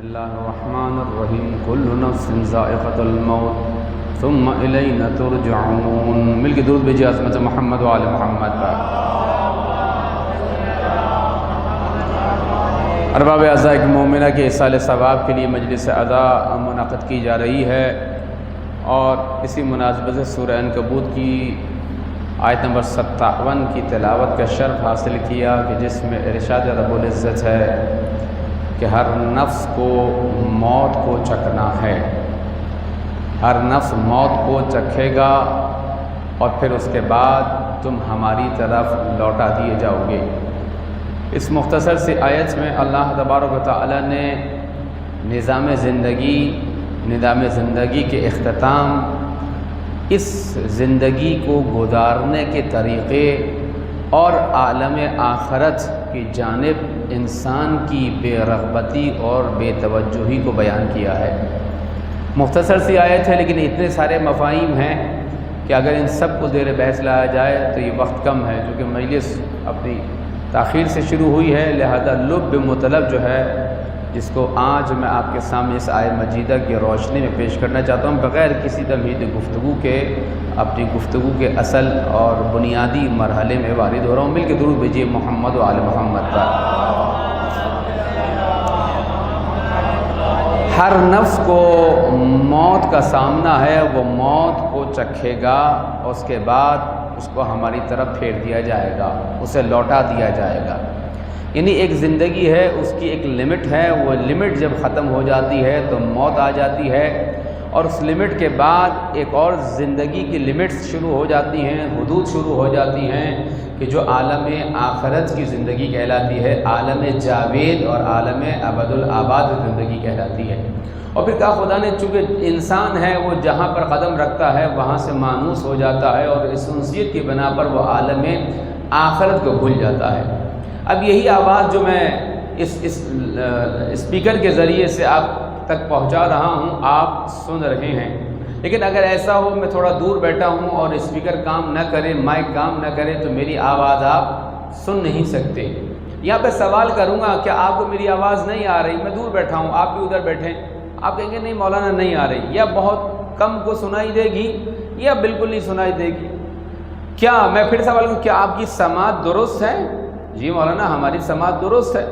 اللہ الرحمن الرحیم کل نفس ذائقۃ الموت ثم الینا ترجعون۔ مل کے درود بھیجیے عظمت محمد و آل محمد پر۔ ارباب اعضاء ایک مومنہ کے ایصال ثواب کے لیے مجلس ادا منعقد کی جا رہی ہے، اور اسی مناسبت سے سورہ عنکبوت کی آیت نمبر 57 کی تلاوت کا شرف حاصل کیا، کہ جس میں ارشاد رب العزت ہے کہ ہر نفس کو موت کو چکھنا ہے، ہر نفس موت کو چکھے گا اور پھر اس کے بعد تم ہماری طرف لوٹا دیے جاؤ گے۔ اس مختصر سی آیت میں اللہ تبارک و تعالی نے نظام زندگی کے اختتام، اس زندگی کو گزارنے کے طریقے اور عالم آخرت کی جانب انسان کی بے رغبتی اور بے توجہی کو بیان کیا ہے۔ مختصر سی آیت ہے، لیکن اتنے سارے مفاہیم ہیں کہ اگر ان سب کو زیر بحث لایا جائے تو یہ وقت کم ہے، کیونکہ مجلس اپنی تاخیر سے شروع ہوئی ہے، لہذا لب مطلب جو ہے، جس کو آج میں آپ کے سامنے اس آیت مجیدہ کی روشنی میں پیش کرنا چاہتا ہوں، بغیر کسی تمہید گفتگو کے اپنی گفتگو کے اصل اور بنیادی مرحلے میں وارد ہو رہا ہوں۔ مل کے درود بھیجیے محمد و آل محمد پر۔ ہر نفس کو موت کا سامنا ہے، وہ موت کو چکھے گا اور اس کے بعد اس کو ہماری طرف پھیر دیا جائے گا، اسے لوٹا دیا جائے گا۔ یعنی ایک زندگی ہے، اس کی ایک لمٹ ہے، وہ لمٹ جب ختم ہو جاتی ہے تو موت آ جاتی ہے، اور اس لمٹ کے بعد ایک اور زندگی کی لمٹس شروع ہو جاتی ہیں، حدود شروع ہو جاتی ہیں، کہ جو عالم آخرت کی زندگی کہلاتی ہے، عالم جاوید اور عالم ابد الآباد زندگی کہلاتی ہے۔ اور پھر کہا خدا نے، چونکہ انسان ہے وہ جہاں پر قدم رکھتا ہے وہاں سے مانوس ہو جاتا ہے، اور اس انسیت کی بنا پر وہ عالم آخرت کو بھول جاتا ہے۔ اب یہی آواز جو میں اس اسپیکر کے ذریعے سے آپ تک پہنچا رہا ہوں، آپ سن رہے ہیں، لیکن اگر ایسا ہو میں تھوڑا دور بیٹھا ہوں اور اسپیکر کام نہ کرے، مائک کام نہ کرے، تو میری آواز آپ سن نہیں سکتے۔ یہاں پہ سوال کروں گا، کیا آپ کو میری آواز نہیں آ رہی؟ میں دور بیٹھا ہوں، آپ بھی ادھر بیٹھیں، آپ کہیں گے نہیں مولانا نہیں آ رہی، یا بہت کم کو سنائی دے گی یا بالکل نہیں سنائی دے گی۔ کیا میں پھر سوال کروں، کیا آپ کی سماعت درست ہے؟ جی مولانا ہماری سماعت درست ہے۔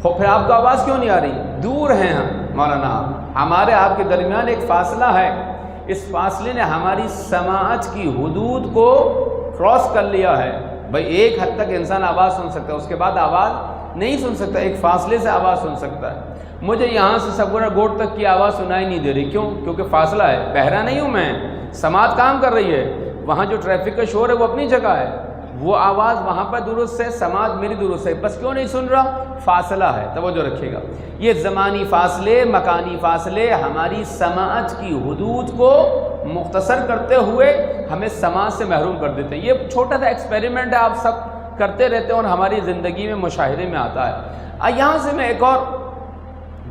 پھر آپ کو آواز کیوں نہیں آ رہی؟ دور ہیں ہم مولانا، ہمارے آپ کے درمیان ایک فاصلہ ہے، اس فاصلے نے ہماری سماعت کی حدود کو کراس کر لیا ہے۔ بھئی ایک حد تک انسان آواز سن سکتا ہے، اس کے بعد آواز نہیں سن سکتا، ایک فاصلے سے آواز سن سکتا ہے۔ مجھے یہاں سے سگورا گوٹ تک کی آواز سنائی نہیں دے رہی، کیوں؟ کیونکہ فاصلہ ہے، بہرا نہیں ہوں میں، سماعت کام کر رہی ہے، وہاں جو ٹریفک کا شور ہے وہ اپنی جگہ ہے، وہ آواز وہاں پر درست ہے، سماعت میری درست ہے، بس کیوں نہیں سن رہا؟ فاصلہ ہے، توجہ رکھیے گا۔ یہ زمانی فاصلے، مکانی فاصلے ہماری سماعت کی حدود کو مختصر کرتے ہوئے ہمیں سماعت سے محروم کر دیتے ہیں۔ یہ چھوٹا سا ایکسپیریمنٹ ہے، آپ سب کرتے رہتے ہیں اور ہماری زندگی میں مشاہدے میں آتا ہے۔ یہاں سے میں ایک اور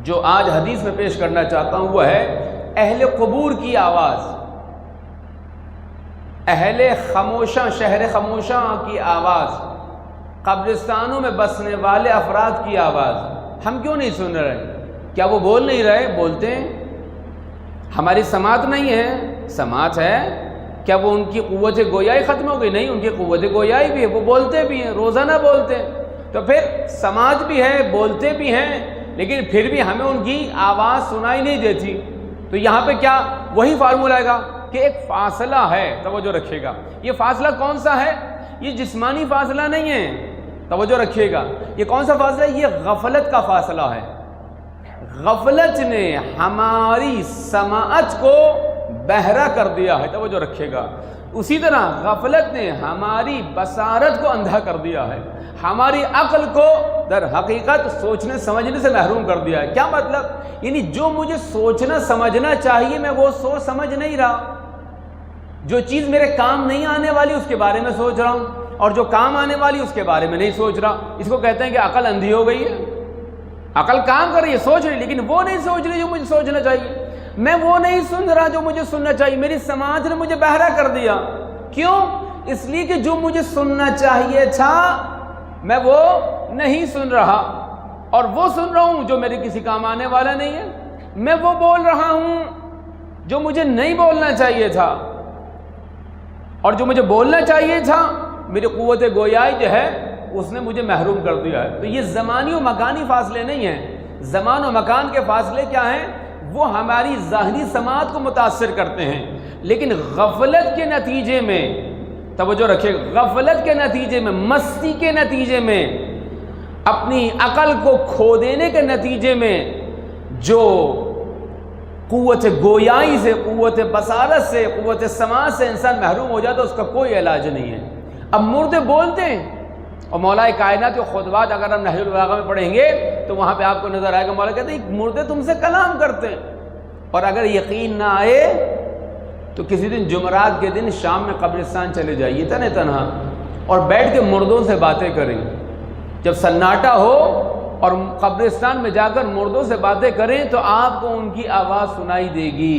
جو آج حدیث میں پیش کرنا چاہتا ہوں، وہ ہے اہل قبور کی آواز، اہل خاموشاں، شہر خاموشاں کی آواز، قبرستانوں میں بسنے والے افراد کی آواز ہم کیوں نہیں سن رہے؟ کیا وہ بول نہیں رہے؟ بولتے ہیں۔ ہماری سماعت نہیں ہے؟ سماعت ہے۔ کیا وہ ان کی قوت گویائی ختم ہو گئی؟ نہیں، ان کی قوت گویائی بھی ہے، وہ بولتے بھی ہیں، روزانہ بولتے ہیں۔ تو پھر سماعت بھی ہے، بولتے بھی ہیں، لیکن پھر بھی ہمیں ان کی آواز سنائی نہیں دیتی۔ تو یہاں پہ کیا وہی فارمولہ آئے گا کہ ایک فاصلہ ہے، توجہ رکھیے گا۔ یہ فاصلہ کون سا ہے؟ یہ جسمانی فاصلہ نہیں ہے، توجہ رکھیے گا۔ یہ کون سا فاصلہ ہے؟ یہ غفلت کا فاصلہ ہے۔ غفلت نے ہماری سماعت کو بہرا کر دیا ہے، توجہ رکھیے گا۔ اسی طرح غفلت نے ہماری بصارت کو اندھا کر دیا ہے، ہماری عقل کو در حقیقت سوچنے سمجھنے سے محروم کر دیا ہے۔ کیا مطلب؟ یعنی جو مجھے سوچنا سمجھنا چاہیے میں وہ سوچ سمجھ نہیں رہا، جو چیز میرے کام نہیں آنے والی اس کے بارے میں سوچ رہا ہوں، اور جو کام آنے والی اس کے بارے میں نہیں سوچ رہا۔ اس کو کہتے ہیں کہ عقل اندھی ہو گئی ہے۔ عقل کام کر رہی ہے، سوچ رہی، لیکن وہ نہیں سوچ رہی جو مجھے سوچنا چاہیے، میں وہ نہیں سن رہا جو مجھے سننا چاہیے، میری سماعت نے مجھے بہرا کر دیا۔ کیوں؟ اس لیے کہ جو مجھے سننا چاہیے تھا میں وہ نہیں سن رہا، اور وہ سن رہا ہوں جو میرے کسی کام آنے والا نہیں ہے، میں وہ بول رہا ہوں جو مجھے نہیں بولنا چاہیے تھا، اور جو مجھے بولنا چاہیے تھا میری قوت گویائی جو ہے اس نے مجھے محروم کر دیا ہے۔ تو یہ زمانی و مکانی فاصلے نہیں ہیں، زمان و مکان کے فاصلے کیا ہیں؟ وہ ہماری ظاہری سماعت کو متاثر کرتے ہیں، لیکن غفلت کے نتیجے میں، توجہ رکھیے، غفلت کے نتیجے میں، مستی کے نتیجے میں، اپنی عقل کو کھو دینے کے نتیجے میں جو قوت گویائی سے، قوت بصارت سے، قوت سماعت سے انسان محروم ہو جاتا ہے، اس کا کوئی علاج نہیں ہے۔ اب مردے بولتے ہیں، اور مولا کائنات کے خطبات اگر ہم نہج البلاغہ میں پڑھیں گے تو وہاں پہ آپ کو نظر آئے گا مولا کہتے ہیں مردے تم سے کلام کرتے ہیں۔ اور اگر یقین نہ آئے تو کسی دن جمعرات کے دن شام میں قبرستان چلے جائیے تنہا اور بیٹھ کے مردوں سے باتیں کریں۔ جب سناٹا ہو اور قبرستان میں جا کر مردوں سے باتیں کریں تو آپ کو ان کی آواز سنائی دے گی،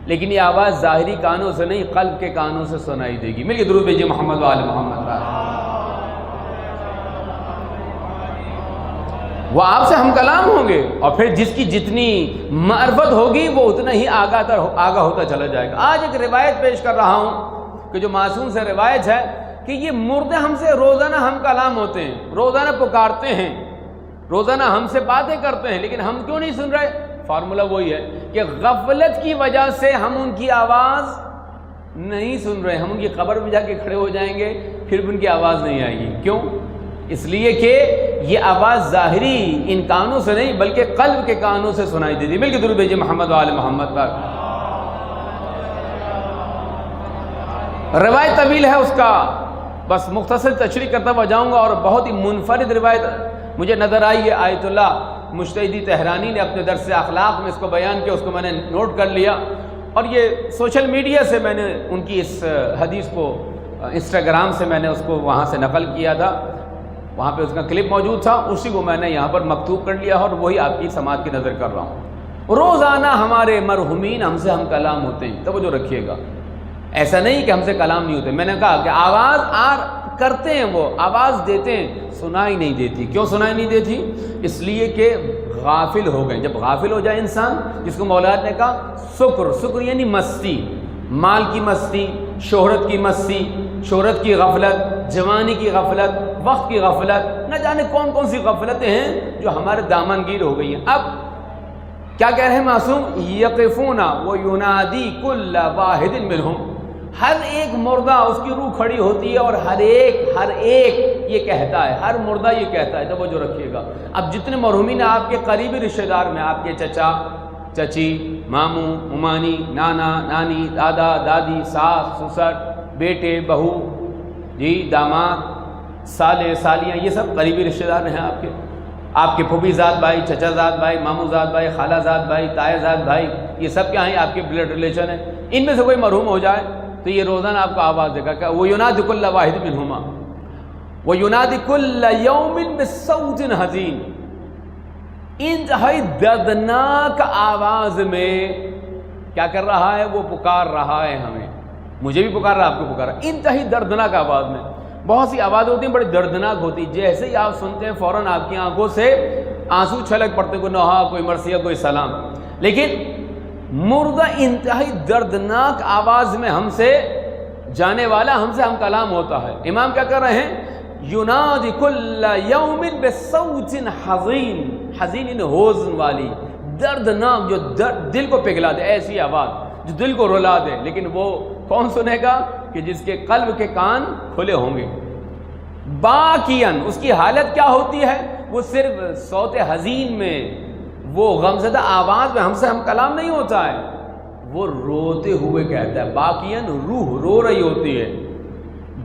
لیکن یہ آواز ظاہری کانوں سے نہیں، قلب کے کانوں سے سنائی دے گی۔ مل کے درود بھیجیے محمد و آل محمد۔ وہ آپ سے ہم کلام ہوں گے، اور پھر جس کی جتنی معرفت ہوگی وہ اتنا ہی آگاہ ہوتا چلا جائے گا۔ آج ایک روایت پیش کر رہا ہوں کہ جو معصوم سے روایت ہے کہ یہ مردے ہم سے روزانہ ہم کلام ہوتے ہیں، روزانہ پکارتے ہیں، روزانہ ہم سے باتیں کرتے ہیں، لیکن ہم کیوں نہیں سن رہے؟ فارمولہ وہی ہے کہ غفلت کی وجہ سے ہم ان کی آواز نہیں سن رہے۔ ہم ان کی قبر میں جا کے کھڑے ہو جائیں گے، پھر بھی ان کی آواز نہیں آئے گی۔ کیوں؟ اس لیے کہ یہ آواز ظاہری ان کانوں سے نہیں بلکہ قلب کے کانوں سے سنائی دیتی۔ مل کے درود بھیجیے محمد و آل محمد پر۔ روایت طویل ہے اس کا، بس مختصر تشریح کرتا ہوا جاؤں گا، اور بہت ہی منفرد روایت مجھے نظر آئی ہے۔ آیت اللہ مجتہدی تہرانی نے اپنے درس اخلاق میں اس کو بیان کیا، اس کو میں نے نوٹ کر لیا، اور یہ سوشل میڈیا سے میں نے ان کی اس حدیث کو، انسٹاگرام سے میں نے اس کو وہاں سے نقل کیا تھا، وہاں پہ اس کا کلپ موجود تھا، اسی کو میں نے یہاں پر مکتوب کر لیا، اور وہی آپ کی سماعت کی نظر کر رہا ہوں۔ روزانہ ہمارے مرحومین ہم سے ہم کلام ہوتے ہیں، توجہ رکھیے گا، ایسا نہیں کہ ہم سے کلام نہیں ہوتے۔ میں نے کہا کہ آواز کرتے ہیں، وہ آواز دیتے ہیں، سنائی نہیں دیتی۔ کیوں سنائی نہیں دیتی؟ اس لیے کہ غافل ہو گئے۔ جب غافل ہو جائے انسان، جس کو مولا نے کہا سکر یعنی مستی، مال کی مستی، شہرت کی مستی، شہرت کی غفلت، جوانی کی غفلت، وقت کی غفلت، نہ جانے کون کون سی غفلتیں ہیں جو ہمارے دامن گیر ہو گئی ہیں۔ اب کیا کہہ رہے ہیں معصوم؟ یقفون وینادی کل واحد منہم، ہر ایک مردہ اس کی روح کھڑی ہوتی ہے، اور ہر ایک یہ کہتا ہے، ہر مردہ یہ کہتا ہے، توجہ رکھیے گا۔ اب جتنے مرحومین آپ کے قریبی رشتہ دار میں، آپ کے چچا چچی، ماموں ممانی، نانا نانی، دادا دادی، ساس سسر، بیٹے بہو، جی داماد، سالے سالیاں، یہ سب قریبی رشتہ دار ہیں آپ کے پھوپھی زاد بھائی، چچا زاد بھائی، ماموں زاد بھائی، خالہ زاد بھائی، تایا زاد بھائی، یہ سب کیا ہیں؟ آپ کے بلڈ ریلیشن ہیں۔ ان میں سے کوئی مرحوم ہو جائے تو یہ روزانہ آپ کو آواز دے گا کہ وَيُنَادِ كُلَّ وَاحِدٍ مِّنْهُمَا وَيُنَادِ كُلَّ يَوْمٍ بِصَوْتٍ حَزِينٍ، انتہائی دردناک آواز میں کیا کر رہا ہے؟ وہ پکار رہا ہے ہمیں، مجھے بھی پکار رہا ہے، آپ کو پکار رہا ہے، انتہائی دردناک آواز میں۔ بہت سی آوازیں ہوتی ہیں بڑی دردناک ہوتی، جیسے ہی آپ سنتے ہیں فوراً آپ کی آنکھوں سے آنسو چھلک پڑتے، کوئی نوحہ، کوئی مرثیہ، کوئی سلام۔ لیکن مردہ انتہائی دردناک آواز میں ہم سے جانے والا، ہم سے ہم کلام ہوتا ہے۔ امام کیا کر رہے ہیں؟ ینادی کل یوم بصوت حزین، حزین ان حزن والی، دردناک، جو دل کو پگھلا دے، ایسی آواز جو دل کو رلا دے۔ لیکن وہ کون سنے گا؟ کہ جس کے قلب کے کان کھلے ہوں گے۔ باقیاً اس کی حالت کیا ہوتی ہے؟ وہ صرف صوت حزین میں، وہ غمزدہ آواز میں ہم سے ہم کلام نہیں ہوتا ہے، وہ روتے ہوئے کہتا ہے۔ باقیاً روح رو رہی ہوتی ہے،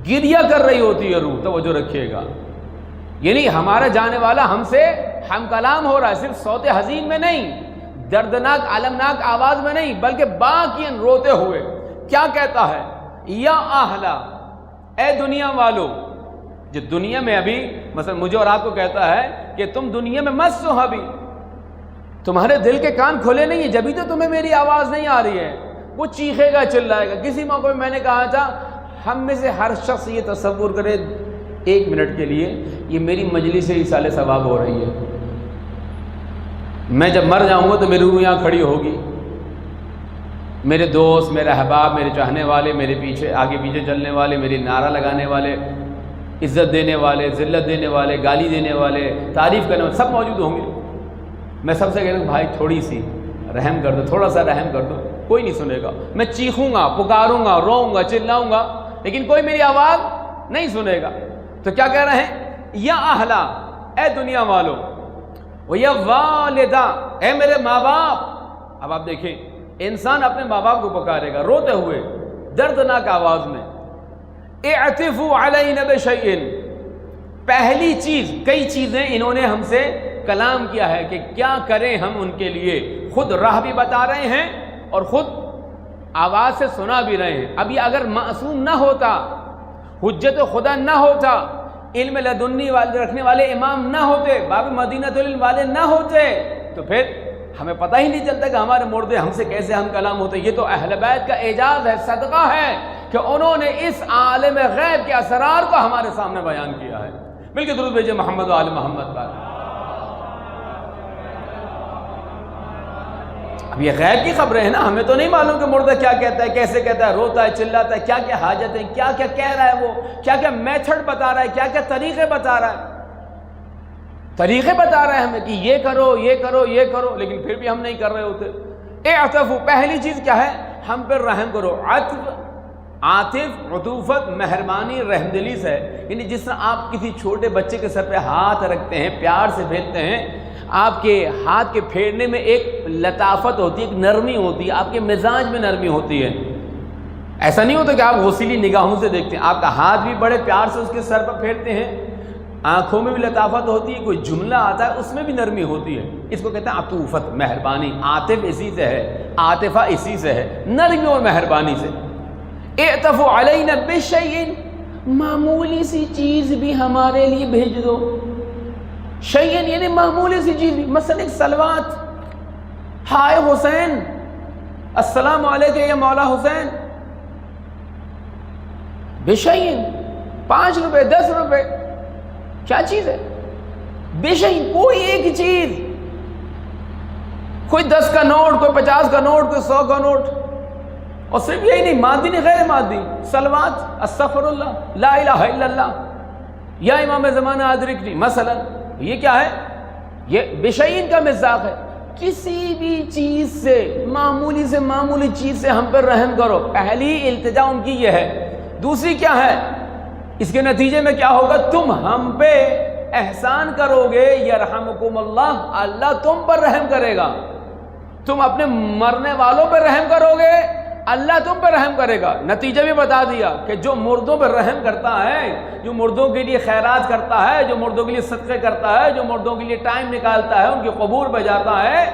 گریہ کر رہی ہوتی ہے روح، توجہ رکھیے گا۔ یعنی ہمارا جانے والا ہم سے ہم کلام ہو رہا ہے، صرف صوت حزین میں نہیں، دردناک المناک آواز میں نہیں، بلکہ باقیاً روتے ہوئے کیا کہتا ہے؟ یا اہلا، اے دنیا والو، جو دنیا میں ابھی مثلا مجھے اور آپ کو کہتا ہے کہ تم دنیا میں مت سو، ابھی تمہارے دل کے کان کھلے نہیں ہیں، جبھی تو تمہیں میری آواز نہیں آ رہی ہے۔ وہ چیخے گا، چلائے گا۔ کسی موقع میں نے کہا تھا ہم میں سے ہر شخص یہ تصور کرے 1 منٹ کے لیے، یہ میری مجلس سے ایصال ثواب ہو رہی ہے، میں جب مر جاؤں گا تو میری روح یہاں کھڑی ہوگی، میرے دوست، میرے احباب، میرے چاہنے والے، میرے پیچھے آگے پیچھے چلنے والے، میری نعرہ لگانے والے، عزت دینے والے، ذلت دینے والے، گالی دینے والے، تعریف کرنے والے، سب موجود ہوں گے۔ میں سب سے کہتا ہوں بھائی تھوڑی سی رحم کر دو، تھوڑا سا رحم کر دو۔ کوئی نہیں سنے گا، میں چیخوں گا، پکاروں گا، روؤں گا، چلاؤں گا، لیکن کوئی میری آواز نہیں سنے گا۔ تو کیا کہہ رہے ہیں؟ یا اہلا، اے دنیا والو، و یا والدہ، اے میرے ماں باپ۔ اب آپ دیکھیں انسان اپنے ماں باپ کو پکارے گا روتے ہوئے، دردناک آواز میں۔ اعتفوا علینا بشیء، پہلی چیز، کئی چیزیں انہوں نے ہم سے کلام کیا ہے کہ کیا کریں ہم ان کے لیے، خود راہ بھی بتا رہے ہیں اور خود آواز سے سنا بھی رہے ہیں۔ اب یہ اگر معصوم نہ ہوتا، حجت خدا نہ ہوتا، علم لدنی والے رکھنے والے امام نہ ہوتے، باب مدینۃ العلم والے نہ ہوتے، تو پھر ہمیں پتہ ہی نہیں چلتا کہ ہمارے مردے ہم سے کیسے ہم کلام ہوتے۔ یہ تو اہل بیت کا اعجاز ہے، صدقہ ہے کہ انہوں نے اس عالم غیب کے اسرار کو ہمارے سامنے بیان کیا ہے۔ مل کے درود بھیجیں محمد و آل محمد پر۔ اب یہ غیب کی خبریں ہیں نا، ہمیں تو نہیں معلوم کہ مردہ کیا کہتا ہے، کیسے کہتا ہے، روتا ہے، چلاتا ہے، کیا کیا حاجت ہے، کیا کیا کہہ رہا ہے، وہ کیا کیا میتھڈ بتا رہا ہے، کیا کیا طریقے بتا رہا ہے، طریقے بتا رہا ہے ہمیں کہ یہ کرو، یہ کرو، یہ کرو، لیکن پھر بھی ہم نہیں کر رہے ہوتے۔ اعتفو، پہلی چیز کیا ہے؟ ہم پر رحم کرو۔ عطف، عاطف، عطوفت، مہربانی، رحم دلی سے ہے، یعنی جس طرح آپ کسی چھوٹے بچے کے سر پہ ہاتھ رکھتے ہیں، پیار سے پھیرتے ہیں، آپ کے ہاتھ کے پھیرنے میں ایک لطافت ہوتی ہے، ایک نرمی ہوتی ہے، آپ کے مزاج میں نرمی ہوتی ہے۔ ایسا نہیں ہوتا کہ آپ غصیلی نگاہوں سے دیکھتے ہیں، آپ کا ہاتھ بھی بڑے پیار سے اس کے سر پر پھیرتے ہیں، آنکھوں میں بھی لطافت ہوتی ہے، کوئی جملہ آتا ہے اس میں بھی نرمی ہوتی ہے۔ اس کو کہتے ہیں عطوفت، مہربانی۔ عاطف اسی سے ہے، عاطفہ اسی سے ہے، نرمی اور مہربانی سے۔ اعتفوا علینا بشیء، معمولی سی چیز بھی ہمارے لیے بھیج دو۔ شیئن یعنی معمولی سی چیز بھی، مثلا ایک سلوات، ہائے حسین، السلام علیکم یا مولا حسین، بشیء، 5 روپے، 10 روپے، کیا چیز ہے؟ بشیء، کوئی ایک چیز، کوئی 10 کا نوٹ، کوئی 50 کا نوٹ، کوئی 100 کا نوٹ، اور صرف یہی نہیں، مادی نہیں، غیر مادی، سلوات، استغفر اللہ، لا الہ الا اللہ، یا امام زمانہ ادرکنی مثلا، یہ کیا ہے؟ یہ بشیء کا مصداق ہے۔ کسی بھی چیز سے، معمولی سے معمولی چیز سے ہم پر رحم کرو۔ پہلی التجا ان کی یہ ہے۔ دوسری کیا ہے؟ اس کے نتیجے میں کیا ہوگا؟ تم ہم پہ احسان کرو گے، یرحمکم اللہ، اللہ تم پر رحم کرے گا۔ تم اپنے مرنے والوں پر رحم کرو گے، اللہ تم پر رحم کرے گا۔ نتیجہ بھی بتا دیا کہ جو مردوں پر رحم کرتا ہے، جو مردوں کے لیے خیرات کرتا ہے، جو مردوں کے لیے صدقے کرتا ہے، جو مردوں کے لیے ٹائم نکالتا ہے، ان کی قبور پہ جاتا ہے،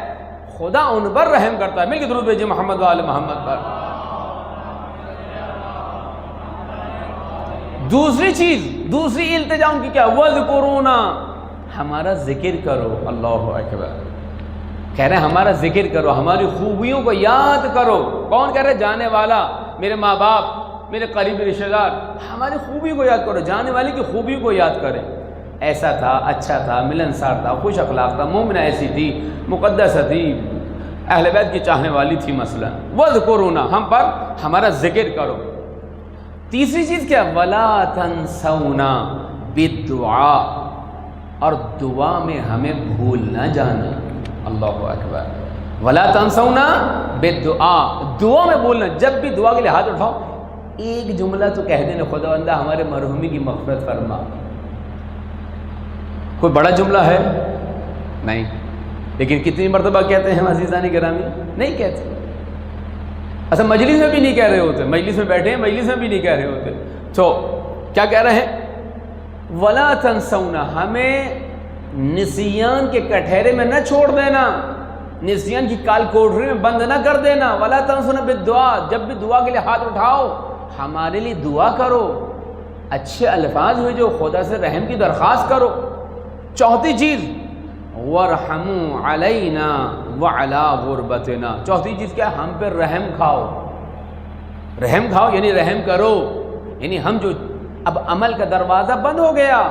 خدا ان پر رحم کرتا ہے۔ مل کے درود بھیجیں محمد و آل محمد پر۔ دوسری چیز، دوسری التجا ان کی کیا؟ وَاذْكُرُونَا، ہمارا ذکر کرو۔ اللہ اکبر، کہہ رہے ہیں ہمارا ذکر کرو، ہماری خوبیوں کو یاد کرو۔ کون کہہ رہے؟ جانے والا، میرے ماں باپ، میرے قریبی رشتہ دار، ہماری خوبی کو یاد کرو، جانے والے کی خوبی کو یاد کریں۔ ایسا تھا، اچھا تھا، ملنسار تھا، خوش اخلاق تھا، مومنہ ایسی تھی، مقدسہ تھی، اہل بیت کی چاہنے والی تھی مثلا۔ وَاذْكُرُونَا، ہم پر ہمارا ذکر کرو۔ تیسری چیز کیا؟ وَلَا تَنْسَوْنَا بِالدُّعَاء، اور دعا میں ہمیں بھول نہ جانا۔ اللہ اکبر، وَلَا تَنْسَوْنَا بِالدُّعَاء، دعا میں بولنا۔ جب بھی دعا کے لیے ہاتھ اٹھاؤ، ایک جملہ تو کہہ دینا، خداوندہ ہمارے مرحومی کی مغفرت فرما۔ کوئی بڑا جملہ ہے؟ نہیں، لیکن کتنی مرتبہ کہتے ہیں ہم عزیزان گرامی؟ نہیں کہتے۔ اصل مجلس میں بھی نہیں کہہ رہے ہوتے، مجلس میں بیٹھے ہیں، مجلس میں بھی نہیں کہہ رہے ہوتے۔ تو کیا کہہ رہے ہیں؟ وَلَا تَنْسَوْنَا، ہمیں نسیان کے کٹہرے میں نہ چھوڑ دینا، نسیان کی کال کوٹری میں بند نہ کر دینا۔ وَلَا تَنْسَوْنَا بِالدُّعَاء، جب بھی دعا کے لیے ہاتھ اٹھاؤ ہمارے لیے دعا کرو، اچھے الفاظ ہوئے جو خدا سے رحم کی درخواست کرو۔ چوتھی چیز وَارْحَمُوا عَلَيْنَا وَعَلَىٰ غُرْبَتِنَا، چوتھی چیز کیا؟ ہم پہ رحم کھاؤ۔ رحم کھاؤ یعنی رحم کرو، یعنی ہم جو اب عمل کا دروازہ بند ہو گیا،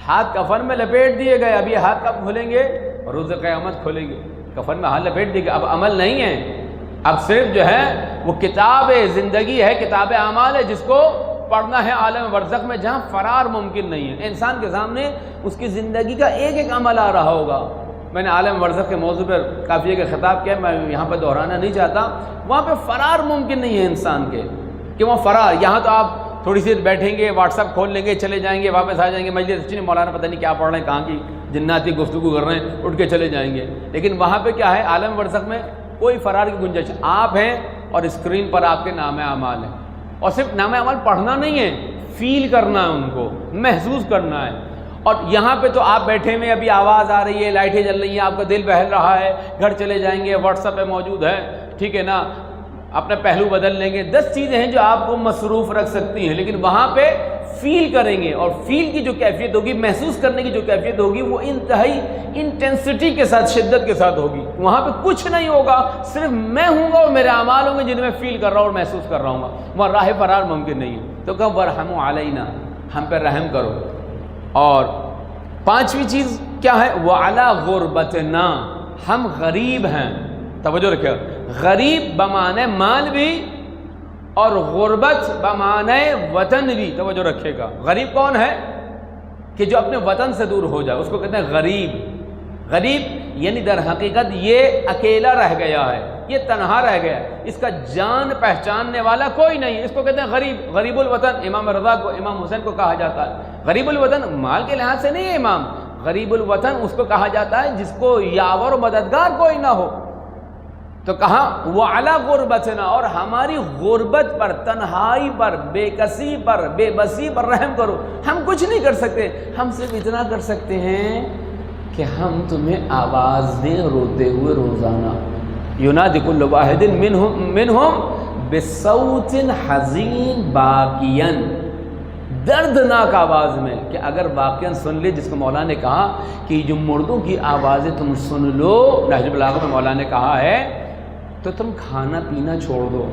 ہاتھ کفن میں لپیٹ دیے گئے، اب یہ ہاتھ کب کھولیں گے؟ اور روز قیامت کھولیں گے، کفن میں ہاتھ لپیٹ دیں گے. اب عمل نہیں ہے، اب صرف جو ہے وہ کتاب زندگی ہے، کتاب اعمال ہے، جس کو پڑھنا ہے عالم برزخ میں جہاں فرار ممکن نہیں ہے. انسان کے سامنے اس کی زندگی کا ایک ایک عمل آ رہا ہوگا. میں نے عالم برزخ کے موضوع پر کافی کا خطاب کیا، میں یہاں پہ دہرانا نہیں چاہتا. وہاں پہ فرار ممکن نہیں ہے انسان کے، کہ وہاں فرار. یہاں تو آپ تھوڑی سی بیٹھیں گے، واٹس ایپ کھول لیں گے، چلے جائیں گے، واپس آ جائیں گے. مجلس اچھی نہیں، مولانا پتہ نہیں کیا پڑھ رہے ہیں، کہاں کی جناتی گفتگو کر رہے ہیں، اٹھ کے چلے جائیں گے. لیکن وہاں پہ کیا ہے، عالم برزخ میں کوئی فرار کی گنجائش. آپ ہیں اور اسکرین پر آپ کے نام اعمال ہیں، اور صرف نام اعمال پڑھنا نہیں ہے، فیل کرنا ہے، ان کو محسوس کرنا ہے. اور یہاں پہ تو آپ بیٹھے ہوئے، ابھی آواز آ رہی ہے، لائٹیں جل رہی ہیں، آپ کا دل بہل رہا ہے، گھر چلے جائیں گے، واٹس ایپ پہ موجود ہے، ٹھیک ہے نا، اپنا پہلو بدل لیں گے. 10 چیزیں ہیں جو آپ کو مصروف رکھ سکتی ہیں، لیکن وہاں پہ فیل کریں گے. اور فیل کی جو کیفیت ہوگی، محسوس کرنے کی جو کیفیت ہوگی، وہ انتہائی انٹینسٹی کے ساتھ، شدت کے ساتھ ہوگی. وہاں پہ کچھ نہیں ہوگا، صرف میں ہوں گا اور میرے اعمال ہوں گے جنہیں میں فیل کر رہا ہوں اور محسوس کر رہا ہوں گا. وہاں راہ فرار ممکن نہیں ہے. تو کہ ورحموا علینا، ہم پہ رحم کرو. اور 5ویں چیز کیا ہے، وعلی غربتنا، ہم غریب ہیں. توجہ رکھیے، غریب بمعنی مال بھی اور غربت بمعنی وطن بھی. توجہ رکھیے گا، غریب کون ہے کہ جو اپنے وطن سے دور ہو جائے، اس کو کہتے ہیں غریب. غریب یعنی در حقیقت یہ اکیلا رہ گیا ہے، یہ تنہا رہ گیا ہے، اس کا جان پہچاننے والا کوئی نہیں. اس کو کہتے ہیں غریب. غریب الوطن امام رضا کو، امام حسین کو کہا جاتا ہے. غریب الوطن مال کے لحاظ سے نہیں ہے امام، غریب الوطن اس کو کہا جاتا ہے جس کو یاور و مددگار کوئی نہ ہو. تو کہا وعلی غربتنا، اور ہماری غربت پر، تنہائی پر، بے کسی پر، بے بسی پر رحم کرو. ہم کچھ نہیں کر سکتے، ہم صرف اتنا کر سکتے ہیں کہ ہم تمہیں آواز دیں روتے ہوئے روزانہ. ینادی کل واحد منہم بصوت حزین باکیا، دردناک آواز میں، کہ اگر واقعا سن لے، جس کو مولا نے کہا کہ جو مردوں کی آوازیں تم سن لو، نہج البلاغہ میں مولا نے کہا ہے، تو تم کھانا پینا چھوڑ دو،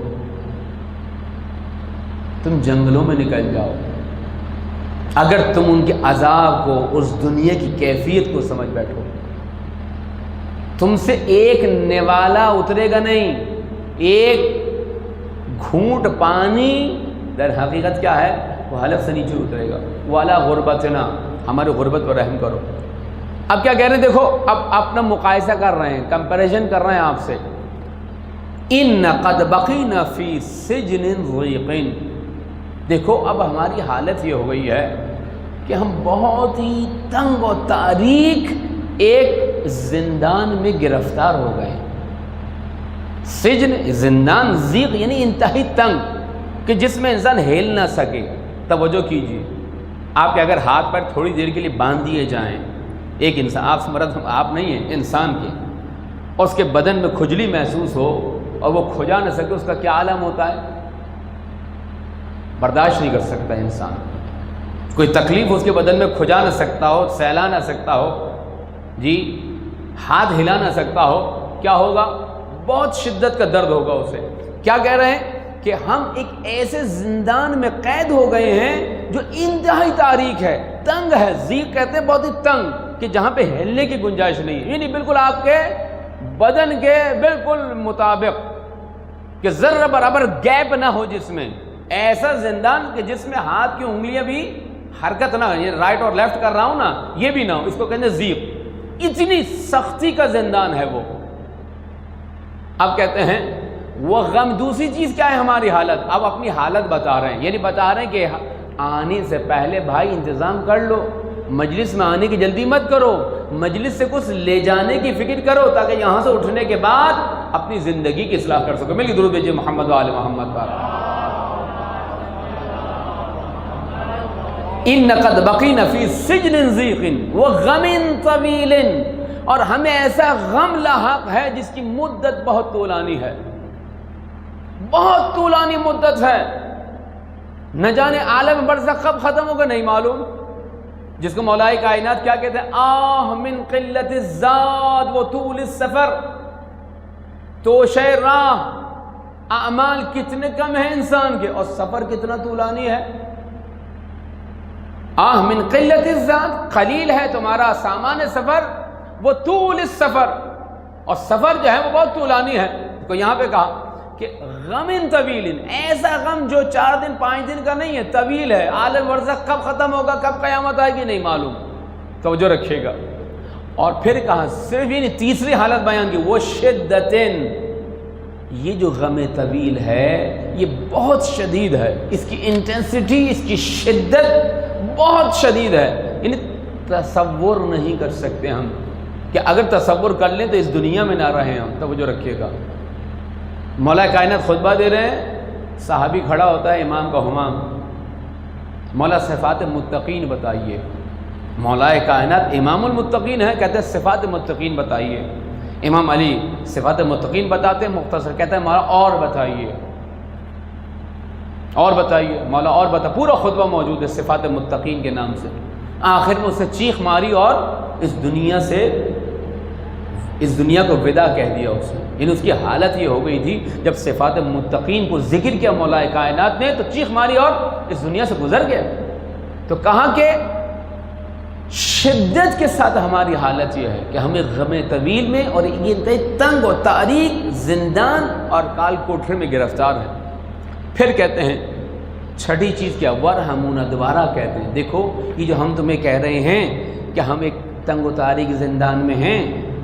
تم جنگلوں میں نکل جاؤ. اگر تم ان کے عذاب کو، اس دنیا کی کیفیت کو سمجھ بیٹھو. تم سے ایک نوالا اترے گا نہیں، ایک گھونٹ پانی در حقیقت کیا ہے، وہ حلق سے نیچے اترے گا. والا غربتنا، ہماری غربت پر رحم کرو. اب کیا کہہ رہے ہیں، دیکھو اب اپنا مقایسہ کر رہے ہیں، کمپیریزن کر رہے ہیں آپ سے. ان قد بقینا فی سجن ضیق، دیکھو اب ہماری حالت یہ ہو گئی ہے کہ ہم بہت ہی تنگ و تاریک ایک زندان میں گرفتار ہو گئے. سجن زندان، ضیق یعنی انتہائی تنگ، کہ جس میں انسان ہل نہ سکے. توجہ کیجیے، آپ کے اگر ہاتھ پر تھوڑی دیر کے لیے باندھ دیے جائیں، ایک انسان، آپ سے مراد آپ نہیں ہیں، انسان کے، اور اس کے بدن میں کھجلی محسوس ہو اور وہ کھجا نہ سکے، اس کا کیا عالم ہوتا ہے، برداشت نہیں کر سکتا انسان. کوئی تکلیف اس کے بدن میں کھجا نہ سکتا ہو، سہلا نہ سکتا ہو، جی ہاتھ ہلا نہ سکتا ہو، کیا ہوگا، بہت شدت کا درد ہوگا اسے. کیا کہہ رہے ہیں کہ ہم ایک ایسے زندان میں قید ہو گئے ہیں جو انتہائی تاریک ہے، تنگ ہے. ضیق کہتے ہیں بہت ہی تنگ، کہ جہاں پہ ہلنے کی گنجائش نہیں ہے، یعنی بالکل آپ کے بدن کے بالکل مطابق، کہ ذرہ برابر گیپ نہ ہو جس میں. ایسا زندان کہ جس میں ہاتھ کی انگلیاں بھی حرکت نہ ہو، یہ رائٹ اور لیفٹ کر رہا ہوں نا، یہ بھی نہ ہو. اس کو کہتے ہیں ضیق. اتنی سختی کا زندان ہے وہ. اب کہتے ہیں وہ غم. دوسری چیز کیا ہے ہماری حالت، اب اپنی حالت بتا رہے ہیں، یعنی بتا رہے ہیں کہ آنے سے پہلے بھائی انتظام کر لو، مجلس میں آنے کی جلدی مت کرو، مجلس سے کچھ لے جانے کی فکر کرو، تاکہ یہاں سے اٹھنے کے بعد اپنی زندگی کی اصلاح کر سکو. مل کے درود بھیجیے محمد و آل محمد پر. ان قد بقینا فی سجن ضیق وغم طویل، اور ہمیں ایسا غم لاحق ہے جس کی مدت بہت طولانی ہے، بہت طولانی مدت ہے. نہ جانے عالم برزخ کب ختم ہوگا نہیں معلوم. جس کو مولا کائنات کیا کہتے ہیں، آہ من قلت الزاد و طول السفر، توشے راہ، اعمال کتنے کم ہیں انسان کے اور سفر کتنا طولانی ہے. آہ من قلت الزاد، قلیل ہے تمہارا سامان سفر، وہ طول السفر، اور سفر جو ہے وہ بہت طولانی ہے. تو یہاں پہ کہا کہ غم طویل، ایسا غم جو 4 دن 5 دن کا نہیں ہے، طویل ہے. عالم برزخ کب ختم ہوگا، کب قیامت آئے گی نہیں معلوم. توجہ رکھیے گا. اور پھر کہا صرف یہ نہیں، تیسری حالت بیان کی، وہ شدتن، یہ جو غم طویل ہے یہ بہت شدید ہے، اس کی انٹینسٹی، اس کی شدت بہت شدید ہے. یعنی تصور نہیں کر سکتے ہم، کہ اگر تصور کر لیں تو اس دنیا میں نہ رہیں ہم. توجہ رکھیے گا. مولا کائنات خطبہ دے رہے ہیں، صحابی کھڑا ہوتا ہے امام کا ہمام، مولا صفات متقین بتائیے. مولا کائنات امام المتقین ہے، کہتے ہیں صفات متقین بتائیے. امام علی صفات متقین بتاتے ہیں مختصر، کہتے ہیں مولا اور بتائیے، اور بتائیے. مولا اور بتا، پورا خطبہ موجود ہے صفات متقین کے نام سے. آخر میں اسے چیخ ماری اور اس دنیا کو ودا کہہ دیا اسے. یعنی اس کی حالت یہ ہو گئی تھی جب صفات متقین کو ذکر کیا مولا کائنات نے تو چیخ ماری اور اس دنیا سے گزر گیا. تو کہاں کہ شدت کے ساتھ ہماری حالت یہ ہے کہ ہمیں غم طویل میں اور یہ انتہائی تنگ و تاریک زندان اور کال کوٹھے میں گرفتار ہیں. پھر کہتے ہیں چھٹی چیز کیا، ورحمون، دوبارہ کہتے ہیں دیکھو یہ جو ہم تمہیں کہہ رہے ہیں کہ ہم ایک تنگ و تاریک زندان میں ہیں،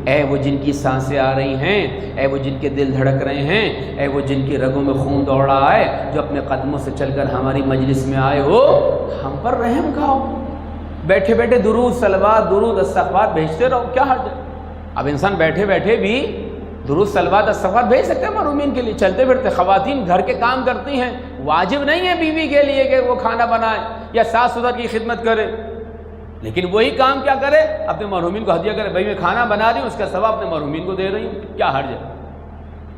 اے وہ جن کی سانسیں آ رہی ہیں، اے وہ جن کے دل دھڑک رہے ہیں، اے وہ جن کی رگوں میں خون دوڑ رہا ہے، جو اپنے قدموں سے چل کر ہماری مجلس میں آئے ہو، ہم پر رحم کھاؤ. بیٹھے بیٹھے درود صلوات درود استغفار بھیجتے رہو، کیا حرج ہے؟ اب انسان بیٹھے بیٹھے بھی درود صلوات استغفار بھیج سکتے ہیں محرومین کے لیے. چلتے پھرتے خواتین گھر کے کام کرتی ہیں، واجب نہیں ہے بیوی کے لیے کہ وہ کھانا بنائے یا ساس سسر کی خدمت کرے، لیکن وہی کام کیا کرے، اپنے مرحومین کو ہدیہ کرے. بھائی میں کھانا بنا رہی ہوں، اس کا ثواب اپنے مرحومین کو دے رہی ہوں، کیا حرج ہے؟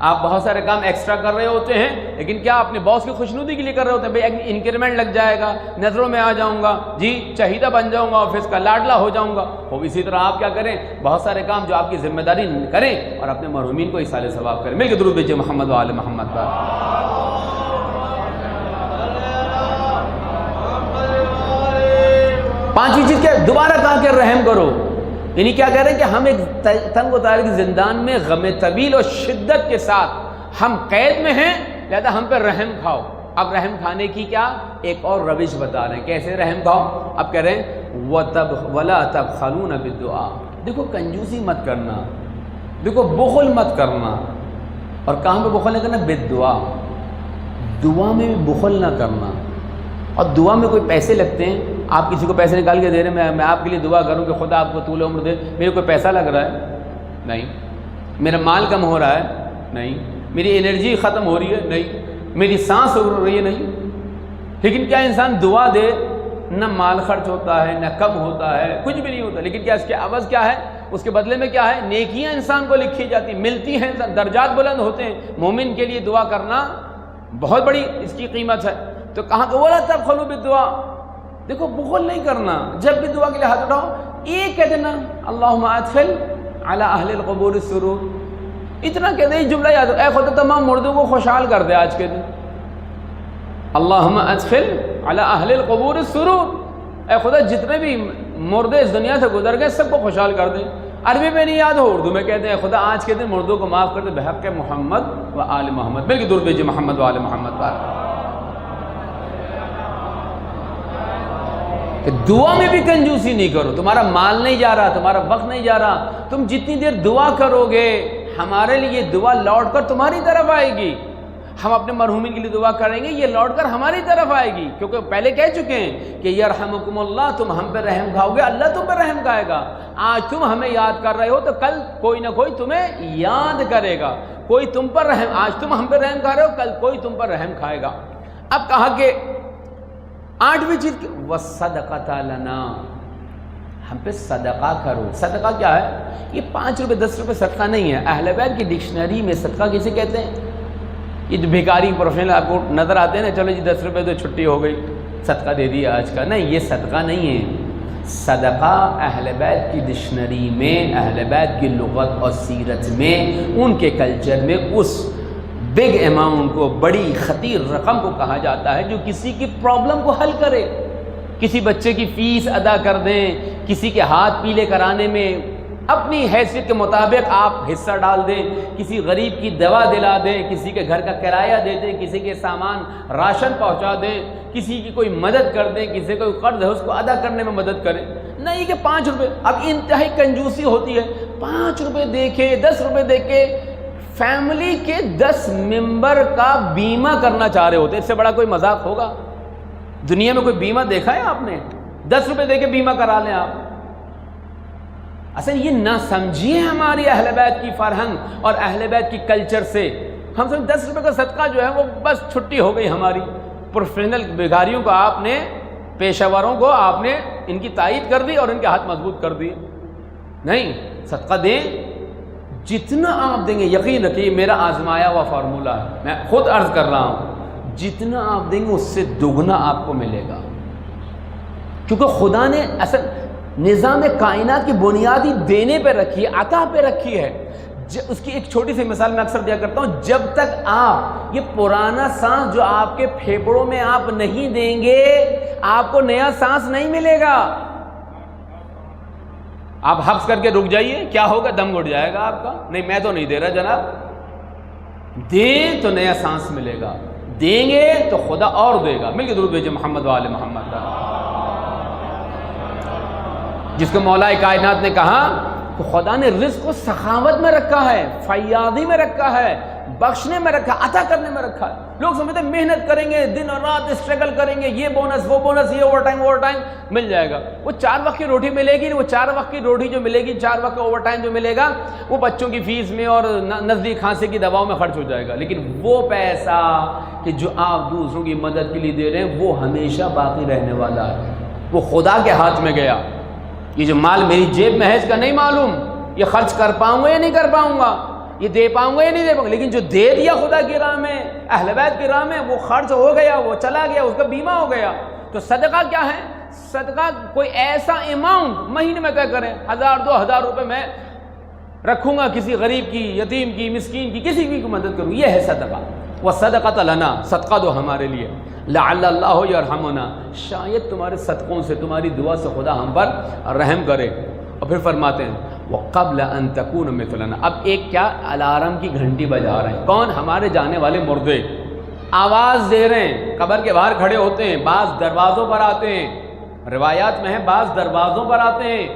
آپ بہت سارے کام ایکسٹرا کر رہے ہوتے ہیں، لیکن کیا اپنے باس کی خوشنودی کے لیے کر رہے ہوتے ہیں؟ بھائی انکریمنٹ لگ جائے گا، نظروں میں آ جاؤں گا، جی چہیدہ بن جاؤں گا، آفس کا لاڈلا ہو جاؤں گا. وہ اسی طرح آپ کیا کریں، بہت سارے کام جو آپ کی ذمہ داری کریں اور اپنے مرحومین کو ایصال ثواب کریں. مل کے درود بھیجیے محمد و آل محمد پر. پانچویں چیز کیا، دوبارہ کہا کہ رحم کرو. یعنی کیا کہہ رہے ہیں کہ ہم ایک تنگ و تاریک زندان میں غم طویل اور شدت کے ساتھ ہم قید میں ہیں، لہذا ہم پہ رحم کھاؤ. اب رحم کھانے کی کیا ایک اور روش بتا رہے ہیں، کیسے رحم کھاؤ. اب کہہ رہے ہیں وَلَا تَبْخَلُونَ بِالدُّعَاء، دیکھو کنجوسی مت کرنا، دیکھو بخل مت کرنا. اور کہاں پہ بخل نہیں کرنا؟ بالدعا، دعا میں بھی بخل نہ کرنا. اور دعا میں کوئی پیسے لگتے ہیں، آپ کسی کو پیسے نکال کے دے رہے ہیں، میں آپ کے لیے دعا کروں کہ خدا آپ کو طول عمر دے، میرے کوئی پیسہ لگ رہا ہے؟ نہیں. میرا مال کم ہو رہا ہے؟ نہیں. میری انرجی ختم ہو رہی ہے؟ نہیں. میری سانس اڑ رہی ہے؟ نہیں. لیکن کیا انسان دعا دے، نہ مال خرچ ہوتا ہے، نہ کم ہوتا ہے، کچھ بھی نہیں ہوتا، لیکن کیا اس کے عوض کیا ہے، اس کے بدلے میں کیا ہے؟ نیکیاں انسان کو لکھی جاتی ملتی ہیں، درجات بلند ہوتے ہیں. مومن کے لیے دعا کرنا بہت بڑی اس کی قیمت ہے. تو کہاں کہ وَلَا تَبْخَلُوا بِالدُّعَاء، دیکھو بخل نہیں کرنا. جب بھی دعا کے لیے ہاتھ اٹھاؤ ایک کہہ دینا اللہم ادخل علی اہل القبور السرور، اتنا کہہ دیں، جملہ یاد ہو. اے خدا تمام مردوں کو خوشحال کر دے آج کے دن، اللہم ادخل علی اہل القبور السرور، اے خدا جتنے بھی مردے اس دنیا سے گزر گئے سب کو خوشحال کر دے. عربی میں نہیں یاد ہو، اردو میں کہتے ہیں خدا آج کے دن مردوں کو معاف کر دے بحق محمد و آل محمد. مل کے درود بھیجیے محمد و آل محمد پر. کہ دعا میں بھی کنجوسی نہیں کرو. تمہارا مال نہیں جا رہا، تمہارا وقت نہیں جا رہا، تم جتنی دیر دعا کرو گے ہمارے لیے دعا لوٹ کر تمہاری طرف آئے گی. ہم اپنے مرحومین کے لیے دعا کریں گے، یہ لوٹ کر ہماری طرف آئے گی، کیونکہ پہلے کہہ چکے ہیں کہ یرحمکم اللہ، تم ہم پہ رحم کھاؤ گے اللہ تم پہ رحم کھائے گا. آج تم ہمیں یاد کر رہے ہو تو کل کوئی نہ کوئی تمہیں یاد کرے گا، کوئی تم پر رحم، آج تم ہم پہ رحم کھا رہے ہو کل کوئی تم پر رحم کھائے گا. اب کہا کہ آٹھویں چیز وَالصَّدَقَةَ لَنَا، ہم پہ صدقہ کرو. صدقہ کیا ہے؟ یہ 5 روپے 10 روپے صدقہ نہیں ہے. اہل بیت کی ڈکشنری میں صدقہ کسے کہتے ہیں؟ یہ جو بھیکاری پروفیشنل آپ کو نظر آتے ہیں نا، چلو جی 10 روپے تو چھٹی ہو گئی، صدقہ دے دیا آج کا. نہیں، یہ صدقہ نہیں ہے. صدقہ اہل بیت کی ڈکشنری میں، اہل بیت کی لغت اور سیرت میں، ان کے کلچر میں اس بگ اماؤنٹ کو، بڑی خطیر رقم کو کہا جاتا ہے جو کسی کی پرابلم کو حل کرے. کسی بچے کی فیس ادا کر دیں، کسی کے ہاتھ پیلے کرانے میں اپنی حیثیت کے مطابق آپ حصہ ڈال دیں، کسی غریب کی دوا دلا دیں، کسی کے گھر کا کرایہ دے دیں، کسی کے سامان راشن پہنچا دیں، کسی کی کوئی مدد کر دیں، کسی کا کوئی قرض ہے اس کو ادا کرنے میں مدد کریں۔ نہیں کہ 5 روپے، اب انتہائی کنجوسی ہوتی ہے، 5 روپے دے کے 10 روپے دے کے فیملی کے 10 ممبر کا بیمہ کرنا چاہ رہے ہوتے ہیں۔ اس سے بڑا کوئی مذاق ہوگا؟ دنیا میں کوئی بیمہ دیکھا ہے آپ نے؟ 10 روپے دے کے بیمہ کرا لیں آپ۔ اصل یہ نہ سمجھیے ہماری اہل بیت کی فرہنگ اور اہل بیت کی کلچر سے۔ ہم سب 10 روپے کا صدقہ جو ہے وہ بس چھٹی ہو گئی ہماری۔ پروفیشنل بھکاریوں کو آپ نے، پیشہ وروں کو آپ نے ان کی تائید کر دی اور ان کے ہاتھ مضبوط کر دیے۔ نہیں، صدقہ دیں، جتنا آپ دیں گے، یقین رکھیے میرا آزمایا ہوا فارمولہ ہے، میں خود عرض کر رہا ہوں، جتنا آپ دیں گے اس سے دگنا آپ کو ملے گا، کیونکہ خدا نے اصل نظام کائنات کی بنیادی دینے پہ رکھی ہے، عطا پہ رکھی ہے۔ اس کی ایک چھوٹی سی مثال میں اکثر دیا کرتا ہوں، جب تک آپ یہ پرانا سانس جو آپ کے پھیپڑوں میں آپ نہیں دیں گے، آپ کو نیا سانس نہیں ملے گا۔ آپ حبس کر کے رک جائیے، کیا ہوگا؟ دم گھٹ جائے گا آپ کا۔ نہیں میں تو نہیں دے رہا جناب، دیں تو نیا سانس ملے گا، دیں گے تو خدا اور دے گا۔ مل کے درود بھیجیں محمد و آل محمد کا، جس کو مولا کائنات نے کہا کہ خدا نے رزق کو سخاوت میں رکھا ہے، فیاضی میں رکھا ہے، بخشنے میں رکھا ہے، عطا کرنے میں رکھا ہے۔ لوگ سمجھتے ہیں محنت کریں گے، دن اور رات اسٹرگل کریں گے، یہ بونس وہ بونس، یہ اوور ٹائم مل جائے گا۔ وہ 4 وقت کی روٹی ملے گی، وہ 4 وقت کی روٹی جو ملے گی، 4 وقت کا اوور ٹائم جو ملے گا، وہ بچوں کی فیس میں اور نزلے کھانسی کی دواؤں میں خرچ ہو جائے گا۔ لیکن وہ پیسہ کہ جو آپ دوسروں کی مدد کے لیے دے رہے ہیں، وہ ہمیشہ باقی رہنے والا ہے، وہ خدا کے ہاتھ میں گیا۔ یہ جو مال میری جیب میں ہے اس کا نہیں معلوم یہ خرچ کر پاؤں گا یا نہیں کر پاؤں گا، یہ دے پاؤں گا یا نہیں دے پاؤں گا، لیکن جو دے دیا خدا کی راہ میں، اہل بیت کی راہ میں، وہ خرچ ہو گیا، وہ چلا گیا، اس کا بیمہ ہو گیا۔ تو صدقہ کیا ہے؟ صدقہ کوئی ایسا اماؤنٹ مہینے میں طے کریں، 1000 2000 روپے میں رکھوں گا، کسی غریب کی، یتیم کی، مسکین کی، کسی کی مدد کروں، یہ ہے صدقہ۔ وَصَدَقَةَ لَنَا، صدقہ دو ہمارے لیے، لعل اللہ یرحمنا، شاید تمہارے صدقوں سے، تمہاری دعا سے خدا ہم پر رحم کرے۔ اور پھر فرماتے ہیں وَقَبْلَ أَن تَكُونَ مِثْلَنَا، اب ایک کیا الارم کی گھنٹی بجا رہے ہیں، کون؟ ہمارے جانے والے مردے آواز دے رہے ہیں، قبر کے باہر کھڑے ہوتے ہیں، بعض دروازوں پر آتے ہیں، روایات میں ہے بعض دروازوں پر آتے ہیں۔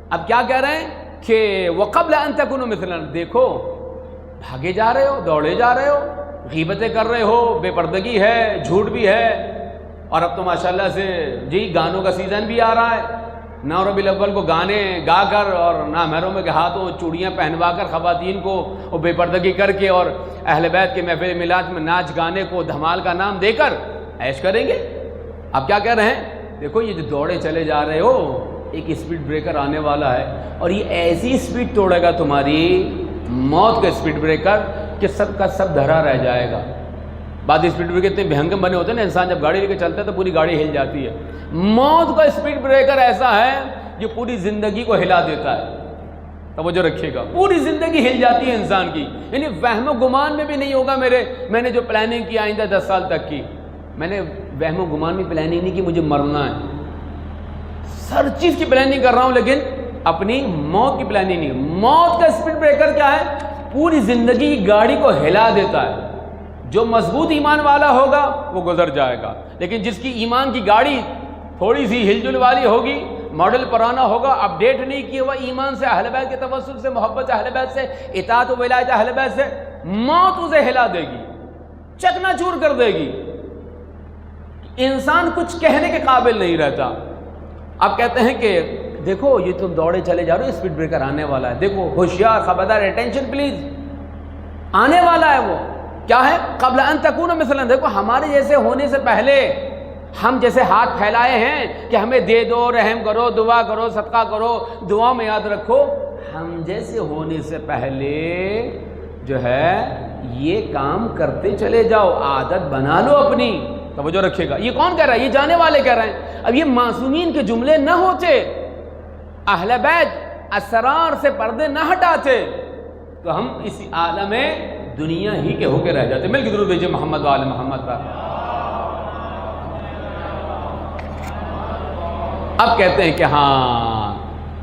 اب کیا کہہ رہے ہیں کہ وَقَبْلَ أَن تَكُونَ مِثْلَنَا، دیکھو بھاگے جا رہے ہو، دوڑے جا رہے ہو، غیبتیں کر رہے ہو، بے پردگی ہے، جھوٹ بھی ہے، اور اب تو ماشاءاللہ سے جی گانوں کا سیزن بھی آ رہا ہے، 9 ربیع الاول کو گانے گا کر اور نامحرموں کے ہاتھوں چوڑیاں پہنوا کر خواتین کو اور بے پردگی کر کے اور اہل بیت کے محفل میلاد میں ناچ گانے کو دھمال کا نام دے کر عیش کریں گے۔ اب کیا کہہ رہے ہیں؟ دیکھو یہ جو دوڑے چلے جا رہے ہو، ایک اسپیڈ بریکر آنے والا ہے، اور یہ ایسی اسپیڈ توڑے گا تمہاری موت کا اسپیڈ بریکر کہ سب کا سب دھرا رہ جائے گا۔ بعد اسپیڈ بریکر اتنے بھینگم بنے ہوتے ہیں نا، انسان جب گاڑی لے کے چلتا ہے تو پوری گاڑی ہل جاتی ہے۔ موت کا اسپیڈ بریکر ایسا ہے جو پوری زندگی کو ہلا دیتا ہے، توجہ رکھیے گا، پوری زندگی ہل جاتی ہے انسان کی، یعنی وہم و گمان میں بھی نہیں ہوگا میں نے جو پلاننگ کی آئندہ 10 سال تک کی، میں نے وہم و گمان میں پلاننگ نہیں کی مجھے مرنا ہے، ہر چیز کی پلاننگ کر رہا ہوں لیکن اپنی موت کی پلاننگ نہیں۔ موت کا اسپیڈ بریکر کیا ہے؟ پوری زندگی کی گاڑی کو ہلا دیتا ہے۔ جو مضبوط ایمان والا ہوگا وہ گزر جائے گا، لیکن جس کی ایمان کی گاڑی تھوڑی سی ہل جل والی ہوگی، ماڈل پرانا ہوگا، اپڈیٹ نہیں کیا ہوا ایمان سے، اہل بیت کے توسل سے، محبت اہل بیت سے، اطاعت و ولایت اہل بیت سے، موت اسے ہلا دے گی، چکنا چور کر دے گی، انسان کچھ کہنے کے قابل نہیں رہتا۔ اب کہتے ہیں کہ دیکھو یہ تم دوڑے چلے جا رہے ہو، اسپیڈ بریکر آنے والا ہے، دیکھو ہوشیار، خبردار، اٹینشن پلیز، آنے والا ہے۔ وہ کیا ہے؟ قبل ان تکون مثلا، دیکھو ہمارے جیسے ہونے سے پہلے، ہم جیسے ہاتھ پھیلائے ہیں کہ ہمیں دے دو، رحم کرو، دعا کرو، صدقہ کرو، دعا میں یاد رکھو، ہم جیسے ہونے سے پہلے جو ہے یہ کام کرتے چلے جاؤ، عادت بنا لو اپنی۔ توجہ رکھیے گا، یہ کون کہہ رہا ہے؟ یہ جانے والے کہہ رہے ہیں۔ اب یہ معصومین کے جملے نہ ہوتے، اہل بیت اسرار سے پردے نہ ہٹاتے، تو ہم اس عالم دنیا ہی کے ہو کے رہ جاتے۔ مل کے درود بھیجئے محمد و آل محمد کا۔ اب کہتے ہیں کہ ہاں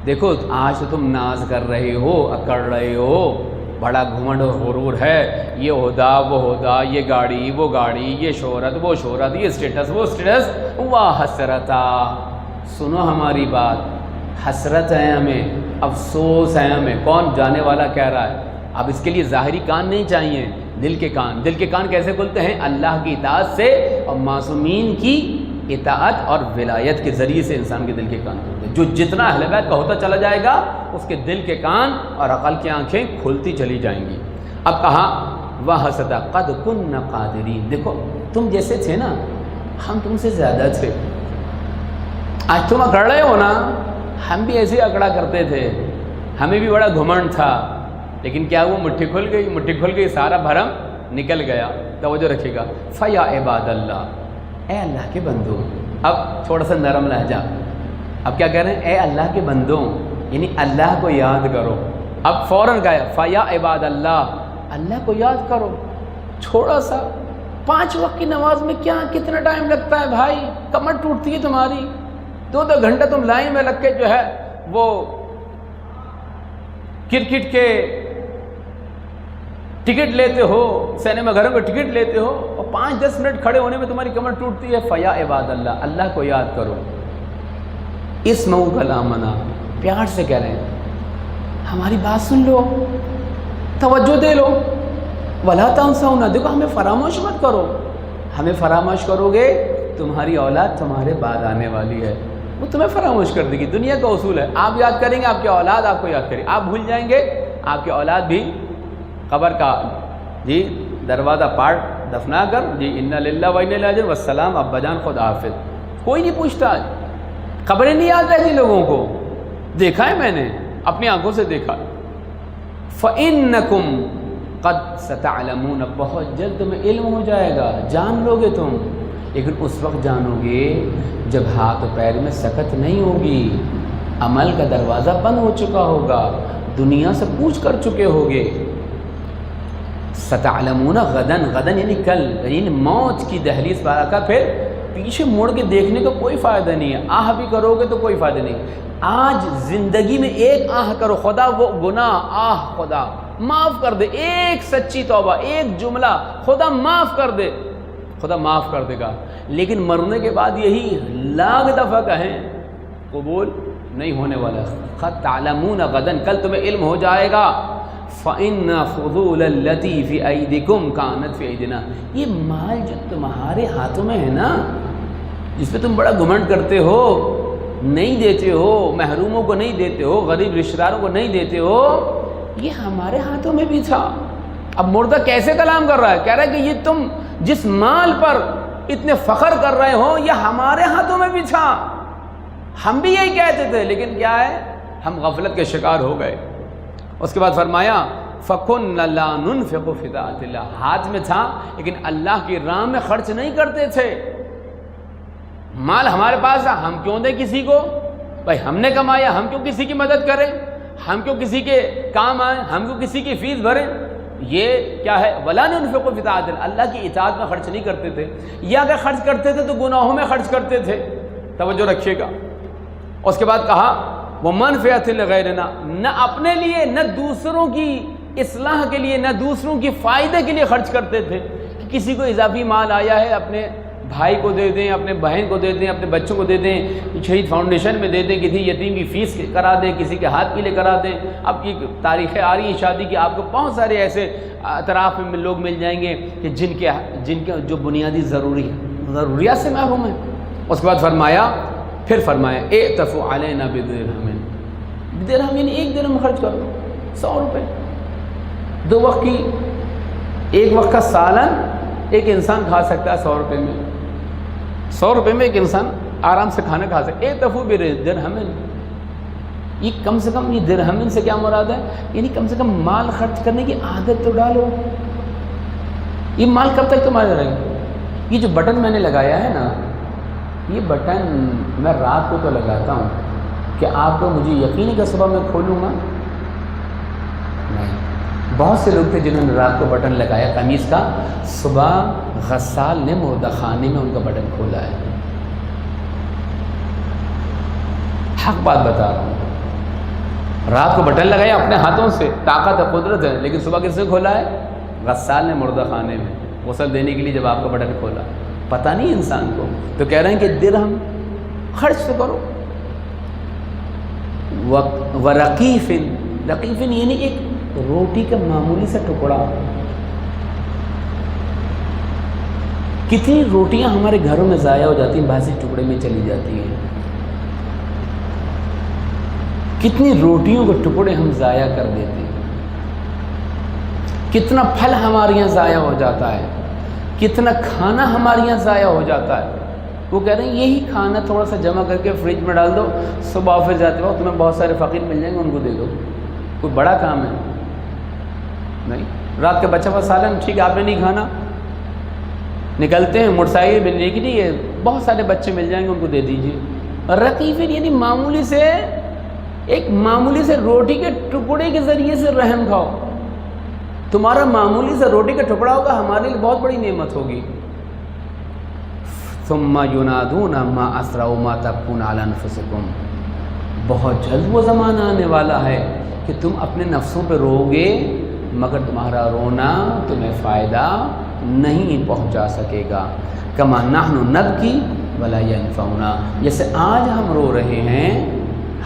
دیکھو آج تو تم ناز کر رہے ہو، اکڑ رہے ہو، بڑا گھمنڈ اور غرور ہے، یہ عہدہ وہ عہدہ، یہ گاڑی وہ گاڑی، یہ شہرت وہ شہرت، یہ اسٹیٹس وہ اسٹیٹس، واہ حسرتا، سنو ہماری بات، حسرت ہے ہمیں، افسوس ہے ہمیں۔ کون؟ جانے والا کہہ رہا ہے۔ اب اس کے لیے ظاہری کان نہیں چاہیے، دل کے کان۔ دل کے کان کیسے کھلتے ہیں؟ اللہ کی اطاعت سے اور معصومین کی اطاعت اور ولایت کے ذریعے سے انسان کے دل کے کان کھلتے ہیں۔ جو جتنا اہل بیت کا ہوتا چلا جائے گا، اس کے دل کے کان اور عقل کی آنکھیں کھلتی چلی جائیں گی۔ اب کہا وَحَسَدَ قَدْ كُنَّ قَادِرِينَ، دیکھو تم جیسے تھے نا، ہم تم سے زیادہ تھے۔ آج تم اکڑ رہے ہو نا، ہم بھی ایسے اکڑا کرتے تھے، ہمیں بھی بڑا گھمنڈ تھا، لیکن کیا وہ مٹھی کھل گئی؟ مٹھی کھل گئی، سارا بھرم نکل گیا۔ توجہ رکھیے گا، فَيَا عِبَادَ اللَّهِ، اے اللہ کے بندوں۔ اب تھوڑا سا نرم لہجہ، اب کیا کہہ رہے ہیں؟ اے اللہ کے بندوں، یعنی اللہ کو یاد کرو۔ اب فوراً گیا فَيَا عِبَادَ اللَّهِ، اللہ کو یاد کرو۔ چھوڑا سا 5 وقت کی نماز میں کتنا ٹائم لگتا ہے بھائی؟ کمر ٹوٹتی ہے تمہاری، 2 گھنٹہ تم لائن میں لگ کے جو ہے وہ کرکٹ کے ٹکٹ لیتے ہو، سینما گھروں کے ٹکٹ لیتے ہو، اور 5-10 منٹ کھڑے ہونے میں تمہاری کمر ٹوٹتی ہے۔ فَيَا عِبَادَ اللَّهِ، اللہ کو یاد کرو۔ اسمعوا کلامنا، پیار سے کہہ رہے ہیں ہماری بات سن لو، توجہ دے لو۔ وَلَا تَنْسَوْنَا، دیکھو ہمیں فراموش مت کرو، ہمیں فراموش کرو گے تمہاری اولاد تمہارے بعد آنے والی ہے، وہ تمہیں فراموش کر دے گی۔ دنیا کا اصول ہے، آپ یاد کریں گے آپ کی اولاد آپ کو یاد کرے گی، آپ بھول جائیں گے آپ کی اولاد بھی قبر کا جی دروازہ پاٹ دفنا کر جی اِنَّا لِلَّهِ وَإِنَّا إِلَيْهِ رَاجِعُونَ والسلام، اب بجان خود حافظ، کوئی نہیں پوچھتا۔ خبریں نہیں یاد رہتی لوگوں کو، دیکھا ہے میں نے، اپنی آنکھوں سے دیکھا۔ فَإِنَّكُمْ قَدْ سَتَعْلَمُونَ، بہت جلد تمہیں علم ہو جائے گا، جان لو گے تم، لیکن اس وقت جانو گے جب ہاتھ و پیر میں سکت نہیں ہوگی، عمل کا دروازہ بند ہو چکا ہوگا، دنیا سے پوچھ کر چکے ہوگے۔ ستعلمون غدن، غدن یعنی کل، یعنی موت کی دہلیز پر آ کر پھر پیچھے مڑ کے دیکھنے کا کوئی فائدہ نہیں ہے، آہ بھی کرو گے تو کوئی فائدہ نہیں۔ آج زندگی میں ایک آہ کرو، خدا وہ گناہ، آہ خدا معاف کر دے، ایک سچی توبہ، ایک جملہ، خدا معاف کر دے، خدا معاف کر دے گا۔ لیکن مرنے کے بعد یہی لاکھ دفعہ کہیں قبول نہیں ہونے والا۔ قد تعلمون غدن، کل تمہیں علم ہو جائے گا۔ فَإِنَّ فُضُولَ الَّتِي فِي أَيْدِكُمْ كَانَتْ فِي أَيْدِنَا، یہ مال جو تمہارے ہاتھوں میں ہے نا، جس پہ تم بڑا گھمنڈ کرتے ہو، نہیں دیتے ہو، محروموں کو نہیں دیتے ہو، غریب رشتہ داروں کو نہیں دیتے ہو، یہ ہمارے ہاتھوں میں بھی تھا۔ اب مردہ کیسے کلام کر رہا ہے؟ کہہ رہا ہے کہ یہ تم جس مال پر اتنے فخر کر رہے ہو یہ ہمارے ہاتھوں میں بھی تھا، ہم بھی یہی کہتے تھے، لیکن کیا ہے، ہم غفلت کے شکار ہو گئے۔ اس کے بعد فرمایا فَكُنَّ لَا نُنْفِقُ فِي طَاعَةِ اللَّهِ، ہاتھ میں تھا لیکن اللہ کی راہ میں خرچ نہیں کرتے تھے۔ مال ہمارے پاس ہے، ہم کیوں دیں کسی کو؟ بھائی ہم نے کمایا، ہم کیوں کسی کی مدد کریں؟ ہم کیوں کسی کے کام آئیں؟ ہم کیوں کسی کی فیس بھریں؟ یہ کیا ہے؟ وَلَا نُنْفِقُ فِي طَاعَةِ اللَّهِ، اللہ کی اطاعت میں خرچ نہیں کرتے تھے، یا اگر خرچ کرتے تھے تو گناہوں میں خرچ کرتے تھے۔ توجہ رکھیے گا۔ اس کے بعد کہا وَمَنْفِعَةٍ لِغَيْرِنَا، نہ اپنے لیے نہ دوسروں کی اصلاح کے لیے نہ دوسروں کی فائدے کے لیے خرچ کرتے تھے، کہ کسی کو اضافی مال آیا ہے اپنے بھائی کو دے دیں، اپنے بہن کو دے دیں، اپنے بچوں کو دے دیں، شہید فاؤنڈیشن میں دے دیں، کسی یتیم کی فیس کرا دیں، کسی کے ہاتھ پیلے کرا دیں۔ اب کی تاریخیں آ رہی ہیں شادی کی، آپ کو بہت سارے ایسے اطراف میں لوگ مل جائیں گے کہ جن کے جو بنیادی ضروریات سے محروم ہیں۔ اس کے بعد فرمایا اعتفوا علینا بدرہم، درہم یعنی ایک درہم خرچ کر دو، 100 روپے، 2 وقت کی، 1 وقت کا سالن ایک انسان کھا سکتا ہے 100 روپے میں، 100 روپے میں ایک انسان آرام سے کھانا کھا سکتا ہے۔ اعتفوا بدرہم، یہ کم سے کم، یہ درہم سے کیا مراد ہے؟ یعنی کم سے کم مال خرچ کرنے کی عادت تو ڈالو۔ یہ مال کب تک تمہارے رہے گا؟ یہ جو بٹن میں نے لگایا ہے نا، یہ بٹن میں رات کو تو لگاتا ہوں کہ آپ کو مجھے یقین ہے کہ صبح میں کھولوں گا نہیں۔ بہت سے لوگ تھے جنہوں نے رات کو بٹن لگایا قمیص کا، صبح غسال نے مردہ خانے میں ان کا بٹن کھولا ہے۔ حق بات بتا رہا ہوں، رات کو بٹن لگایا اپنے ہاتھوں سے، طاقت ہے، قدرت ہے، لیکن صبح کس نے کھولا ہے؟ غسال نے مردہ خانے میں غسل دینے کے لیے جب آپ کا بٹن کھولا، پتہ نہیں انسان کو، تو کہہ رہے ہیں کہ درہم خرچ تو کرو۔ ورقیفن، رقیفن یعنی ایک روٹی کا معمولی سا ٹکڑا۔ کتنی روٹیاں ہمارے گھروں میں ضائع ہو جاتی ہیں، باسی ٹکڑے میں چلی جاتی ہیں، کتنی روٹیوں کے ٹکڑے ہم ضائع کر دیتے ہیں، کتنا پھل ہمارے یہاں ضائع ہو جاتا ہے، کتنا کھانا ہمارے یہاں ضائع ہو جاتا ہے۔ وہ کہہ رہے ہیں یہی کھانا تھوڑا سا جمع کر کے فریج میں ڈال دو، صبح آفس جاتے ہو تمہیں بہت سارے فقیر مل جائیں گے، ان کو دے دو، کوئی بڑا کام ہے نہیں۔ رات کا بچہ بس سالن، ٹھیک ہے آپ نے نہیں کھانا، نکلتے ہیں موٹر سائیکل ملنے کے لیے، بہت سارے بچے مل جائیں گے، ان کو دے دیجیے۔ رقیفن یعنی معمولی سے، ایک معمولی سے روٹی کے ٹکڑے کے ذریعے سے رحم کھاؤ۔ تمہارا معمولی سے روٹی کا ٹکڑا ہوگا، ہمارے لیے بہت بڑی نعمت ہوگی۔ ثم ینادون ما اسرعوا ما تبقون علی انفسکم، بہت جلد وہ زمانہ آنے والا ہے کہ تم اپنے نفسوں پہ رو گے، مگر تمہارا رونا تمہیں فائدہ نہیں پہنچا سکے گا۔ کما نحن نبکی ولا ینفعنا، جیسے آج ہم رو رہے ہیں،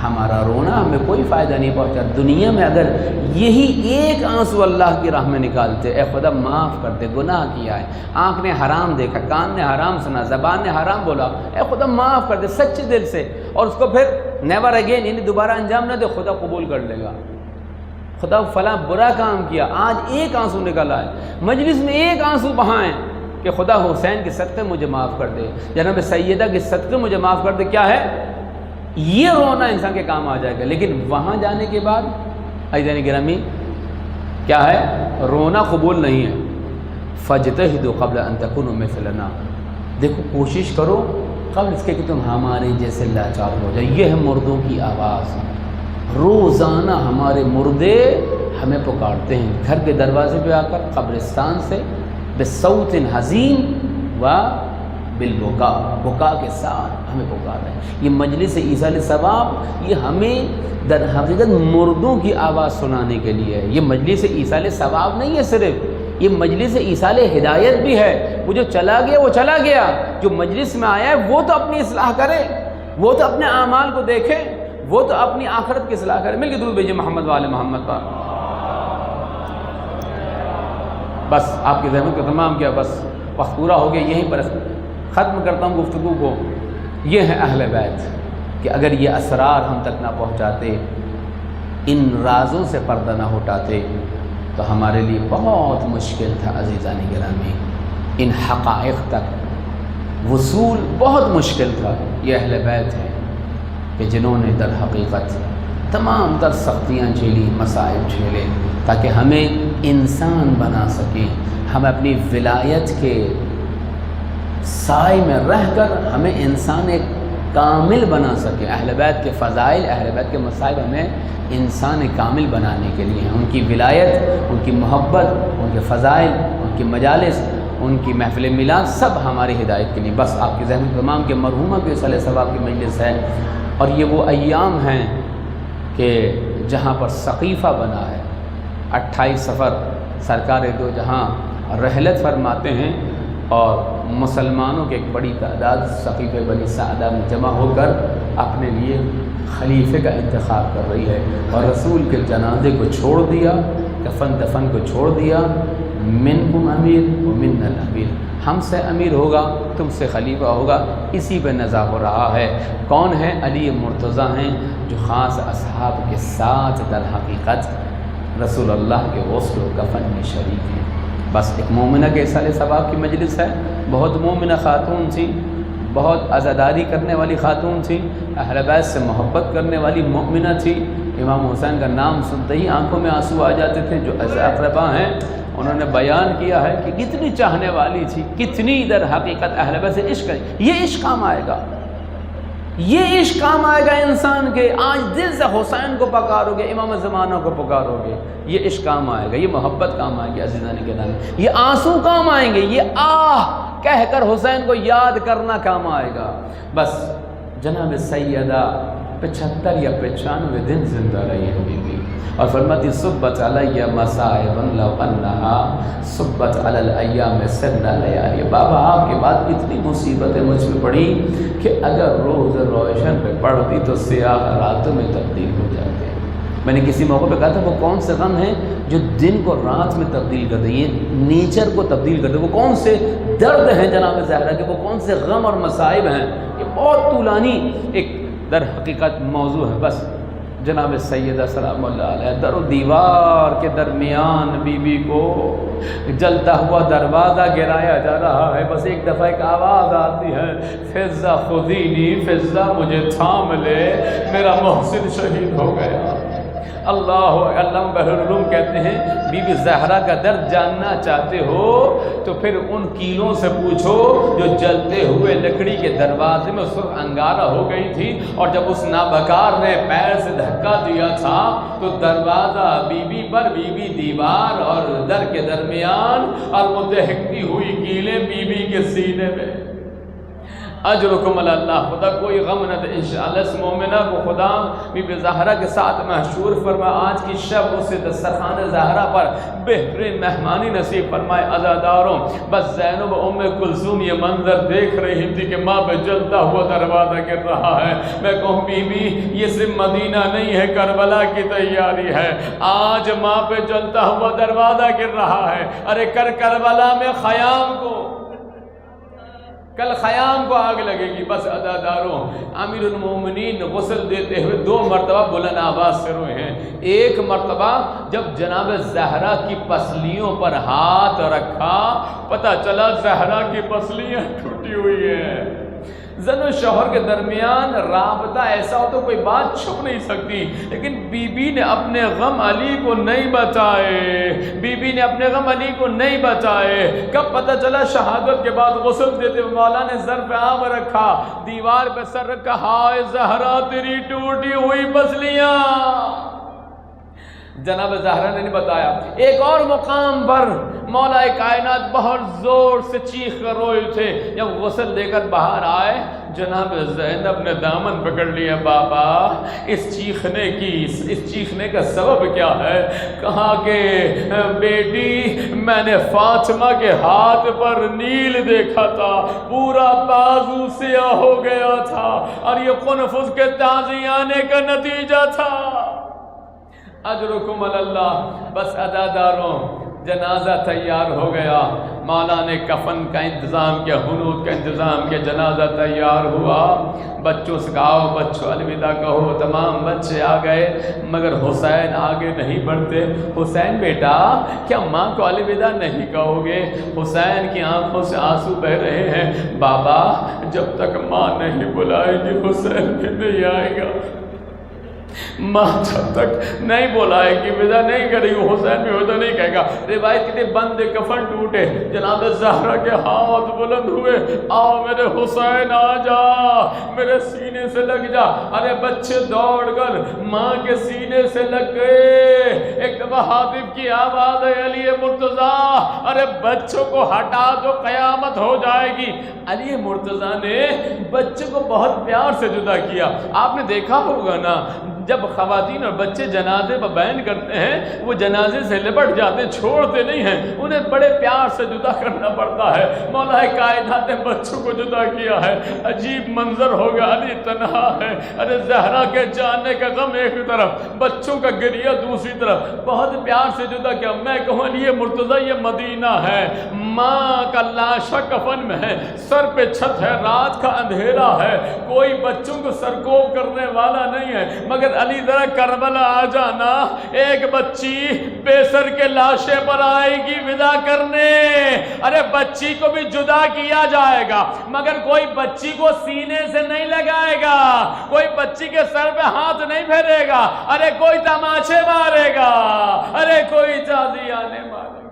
ہمارا رونا ہمیں کوئی فائدہ نہیں پہنچا۔ دنیا میں اگر یہی ایک آنسو اللہ کی راہ میں نکالتے، اے خدا معاف کر دے، گناہ کیا ہے، آنکھ نے حرام دیکھا، کان نے حرام سنا، زبان نے حرام بولا، اے خدا معاف کر دے سچے دل سے، اور اس کو پھر نیور اگین یعنی دوبارہ انجام نہ دے، خدا قبول کر لے گا۔ خدا فلاں برا کام کیا، آج ایک آنسو نکلا ہے، مجلس میں ایک آنسو بہائیں کہ خدا حسین کے صدقے مجھے معاف کر دے، جناب سیدہ کے صدقے مجھے معاف کر دے، کیا ہے یہ رونا انسان کے کام آ جائے گا۔ لیکن وہاں جانے کے بعد عزیزان گرامی کیا ہے؟ رونا قبول نہیں ہے۔ فاجتہدوا قبل ان تکونوا مثلنا، دیکھو کوشش کرو قبل اس کے کہ تم ہمارے جیسے لاچار ہو جائے۔ یہ ہے مردوں کی آواز، روزانہ ہمارے مردے ہمیں پکارتے ہیں گھر کے دروازے پہ آ کر، قبرستان سے، بصوت حزین و بالبکا، بکا کے ساتھ ہمیں پکار رہے ہیں۔ یہ مجلس ایصال ثواب، یہ ہمیں در حقیقت مردوں کی آواز سنانے کے لیے ہے۔ یہ مجلس ایصال ثواب نہیں ہے صرف، یہ مجلس ایصال ہدایت بھی ہے۔ وہ جو چلا گیا وہ چلا گیا، جو مجلس میں آیا ہے وہ تو اپنی اصلاح کرے، وہ تو اپنے اعمال کو دیکھے، وہ تو اپنی آخرت کی اصلاح کرے۔ مل کے درود بھیجیے محمد والے محمد پر۔ بس آپ کی زحمت کو تمام کیا، بس وقت پورا ہو گیا، یہیں پر ختم کرتا ہوں گفتگو کو۔ یہ ہے اہل بیت کہ اگر یہ اسرار ہم تک نہ پہنچاتے، ان رازوں سے پردہ نہ ہٹاتے، تو ہمارے لیے بہت مشکل تھا عزیزان گرامی، ان حقائق تک وصول بہت مشکل تھا۔ یہ اہل بیت ہیں کہ جنہوں نے در حقیقت تمام تر سختیاں جھیلی، مسائل جھیلے، تاکہ ہمیں انسان بنا سکیں، ہم اپنی ولایت کے سائے میں رہ کر ہمیں انسان ایک کامل بنا سکے۔ اہل بیت کے فضائل، اہل بیت کے مصائب ہمیں انسان کامل بنانے کے لیے ہیں۔ ان کی ولایت، ان کی محبت، ان کے فضائل، ان کی مجالس، ان کی محفل میلاد، سب ہماری ہدایت کے لیے۔ بس آپ کی ذہن تمام کے مرحومہ کے صلی ثواب کی مجلس ہے، اور یہ وہ ایام ہیں کہ جہاں پر سقیفہ بنا ہے۔ 28 صفر سرکار دو جہاں رحلت فرماتے ہیں، اور مسلمانوں کی ایک بڑی تعداد سقیفہ بنی سعدہ میں جمع ہو کر اپنے لیے خلیفے کا انتخاب کر رہی ہے، اور رسول کے جنازے کو چھوڑ دیا، کفن دفن کو چھوڑ دیا۔ منکم امیر و منا الامیر، ہم سے امیر ہوگا، تم سے خلیفہ ہوگا، اسی پہ نزا ہو رہا ہے۔ کون ہے؟ علی مرتضیٰ ہیں، جو خاص اصحاب کے ساتھ در حقیقت رسول اللہ کے غسل و کفن میں شریک ہیں۔ بس ایک مومنہ کے ایصال ثواب کی مجلس ہے، بہت مومنہ خاتون تھی، بہت عزاداری کرنے والی خاتون تھی، اہل بیت سے محبت کرنے والی مومنہ تھی۔ امام حسین کا نام سنتے ہی آنکھوں میں آنسو آ جاتے تھے۔ جو اقربا ہیں انہوں نے بیان کیا ہے کہ کتنی چاہنے والی تھی، کتنی در حقیقت اہل بیت سے عشق ہے۔ یہ عشق کام آئے گا، یہ عشق کام آئے گا انسان کے۔ آج دل سے حسین کو پکارو گے، امام زمانہ کو پکارو گے، یہ عشق کام آئے گا، یہ محبت کام آئے گی عزیزان کے نام، یہ آنسو کام آئیں گے، یہ آہ کہہ کر حسین کو یاد کرنا کام آئے گا۔ بس جناب سیدہ 75 یا 95 دن زندہ رہی ہے بیوی، اور فرماتی صبت علیہ مصائب لو انہا صبت علی الایام سن لیالی، بابا آپ کے بعد اتنی مصیبتیں مجھ پہ پڑی کہ اگر روز روشن پہ پڑتی تو سیاہ راتوں میں تبدیل ہو جاتے ہیں۔ میں نے کسی موقع پہ کہا تھا وہ کون سے غم ہیں جو دن کو رات میں تبدیل کر دیں، یہ نیچر کو تبدیل کر دیں، وہ کون سے درد ہیں جناب زہرا کے، وہ کون سے غم اور مصائب ہیں، یہ بہت طولانی ایک در حقیقت موضوع ہے۔ بس جناب سیدہ سلام اللہ علیہ در و دیوار کے درمیان بی بی کو جلتا ہوا دروازہ گرایا جا رہا ہے، بس ایک دفعہ ایک آواز آتی ہے، فضہ خودینی، فضہ مجھے تھام لے، میرا محسن شہید ہو گیا۔ علامہ بحرالعلوم کہتے ہیں بی بی زہرا کا درد جاننا چاہتے ہو تو پھر ان کیلوں سے پوچھو جو جلتے ہوئے لکڑی کے دروازے میں سرخ انگارہ ہو گئی تھی، اور جب اس نابکار نے پیر سے دھکا دیا تھا تو دروازہ بی بی پر، بی بی دیوار اور در کے درمیان، اور وہ دہکتی ہوئی کیلیں بی بی کے سینے میں۔ اجرکم اللہ، خدا کوئی غم نہ دے انشاءاللہ اس مومنہ کو خدا بی بی زہرا کے ساتھ محشور فرما، آج کی شب اسے دسترخوان زہرا پر بہترین مہمانی نصیب فرمائے۔ عزاداروں بس زینب ام کلثوم یہ منظر دیکھ رہی تھی کہ ماں پہ جلتا ہوا دروازہ گر رہا ہے۔ میں کہوں بی بی یہ صرف مدینہ نہیں ہے، کربلا کی تیاری ہے، آج ماں پہ جلتا ہوا دروازہ گر رہا ہے۔ ارے کربلا میں خیام کو، کل خیام کو آگ لگے گی۔ بس عزاداروں امیر المومنین غسل دیتے ہوئے 2 مرتبہ بلند آواز سے روئے ہیں۔ ایک مرتبہ جب جناب زہرا کی پسلیوں پر ہاتھ رکھا، پتہ چلا زہرا کی پسلیاں ٹوٹی ہوئی ہیں۔ زن و شوہر کے درمیان رابطہ ایسا ہو تو کوئی بات چھپ نہیں سکتی، لیکن بی بی نے اپنے غم علی کو نہیں بچائے، بی بی نے اپنے غم علی کو نہیں بچائے۔ کب پتہ چلا؟ شہادت کے بعد غسل دیتے ہوئے مولا نے ظرف عام رکھا، دیوار پہ سر رکھا، ہائے زہرا تیری ٹوٹی ہوئی پسلیاں۔ جناب زہرا نے نہیں بتایا۔ ایک اور مقام پر مولا کائنات بہت زور سے چیخ کر روئے تھے، جب غسل دے کر باہر آئے جناب زینب نے دامن پکڑ لیا، بابا اس چیخنے کا سبب کیا ہے؟ کہا کہ بیٹی میں نے فاطمہ کے ہاتھ پر نیل دیکھا تھا، پورا بازو سیاہ ہو گیا تھا، اور یہ قنفذ کے تازی آنے کا نتیجہ تھا۔ اجرکم اللہ۔ بس عزاداروں جنازہ تیار ہو گیا، مولا نے کفن کا انتظام کیا، حنوط کا انتظام کیا، جنازہ تیار ہوا۔ بچوں سے کہا بچوں الوداع کہو، تمام بچے آ گئے، مگر حسین آگے نہیں بڑھتے۔ حسین بیٹا کیا ماں کو الوداع نہیں کہو گے؟ حسین کی آنکھوں سے آنسو بہ رہے ہیں، بابا جب تک ماں نہیں بلائے گی حسین بھی نہیں آئے گا، ماں جب تک نہیں بلائے گی ودا نہیں کرے گی حسین بھی ودا نہیں کہے گا۔ روایت کہتے بند کفن ٹوٹے، جناب زہرا کے ہاتھ بلند ہوئے، آؤ میرے حسین آ جا، میرے سینے سے لگ جا۔ ارے بچے دوڑ کر ماں کے سینے سے لگ گئے۔ ایک دفعہ حاطب کی آواز ہے، علی مرتضیٰ ارے بچوں کو ہٹا دو قیامت ہو جائے گی۔ علی مرتضیٰ نے بچے کو بہت پیار سے جدا کیا۔ آپ نے دیکھا ہوگا نا جب خواتین اور بچے جنازے پر بیان کرتے ہیں وہ جنازے سے لپٹ جاتے، چھوڑتے نہیں ہیں، انہیں بڑے پیار سے جدا کرنا پڑتا ہے۔ مولا کائنات نے بچوں کو جدا کیا ہے، عجیب منظر ہوگا، علی تنہا ہے، ارے زہرا کے جانے کا غم ایک طرف، بچوں کا گریہ دوسری طرف، بہت پیار سے جدا کیا۔ میں کہوں علی مرتضیٰ یہ مدینہ ہے، ماں کا لاشا کفن میں ہے، سر پہ چھت ہے، رات کا اندھیرا ہے، کوئی بچوں کو سرکوب کرنے والا نہیں ہے، مگر علی ذرا کربلا آ جانا، ایک بچی بے سر کے لاشے پر آئے گی ودا کرنے، ارے بچی کو بھی جدا کیا جائے گا مگر کوئی بچی کو سینے سے نہیں لگائے گا، کوئی بچی کے سر پہ ہاتھ نہیں پھیرے گا، ارے کوئی تماچے مارے گا، ارے کوئی تعزیانے مارے گا۔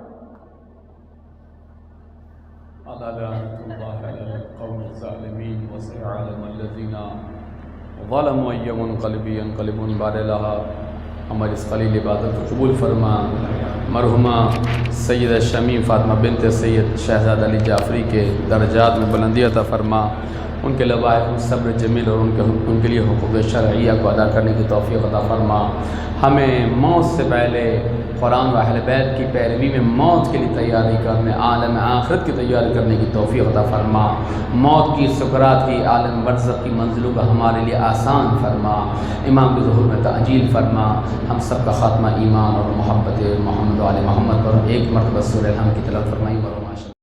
قوم الظالمین وسيعلم الذين ظلموا أي منقلب ينقلبون بعد لها۔ ہماری اس قلیل عبادت کو قبول فرما۔ مرحومہ سیدہ شمیم فاطمہ بنت سید شہزاد علی جعفری کے درجات میں بلندی عطا فرما، ان کے لوائح صبر جمیل اور ان کے لیے حقوق شرعیہ کو ادا کرنے کی توفیق عطا فرما۔ ہمیں موت سے پہلے قرآن و اہل بیت کی پیروی میں موت کے لیے تیاری کرنے، عالم آخرت کی تیاری کرنے کی توفیق عطا فرما۔ موت کی سکرات کی عالم برزخ کی منزلوں کا ہمارے لیے آسان فرما، امام کے ظہور میں تعجیل فرما۔ ہم سب کا خاتمہ ایمان اور محبت محمد و آل محمد پر ایک مرتبہ سورہ الحمد کی تلاوت فرمائی۔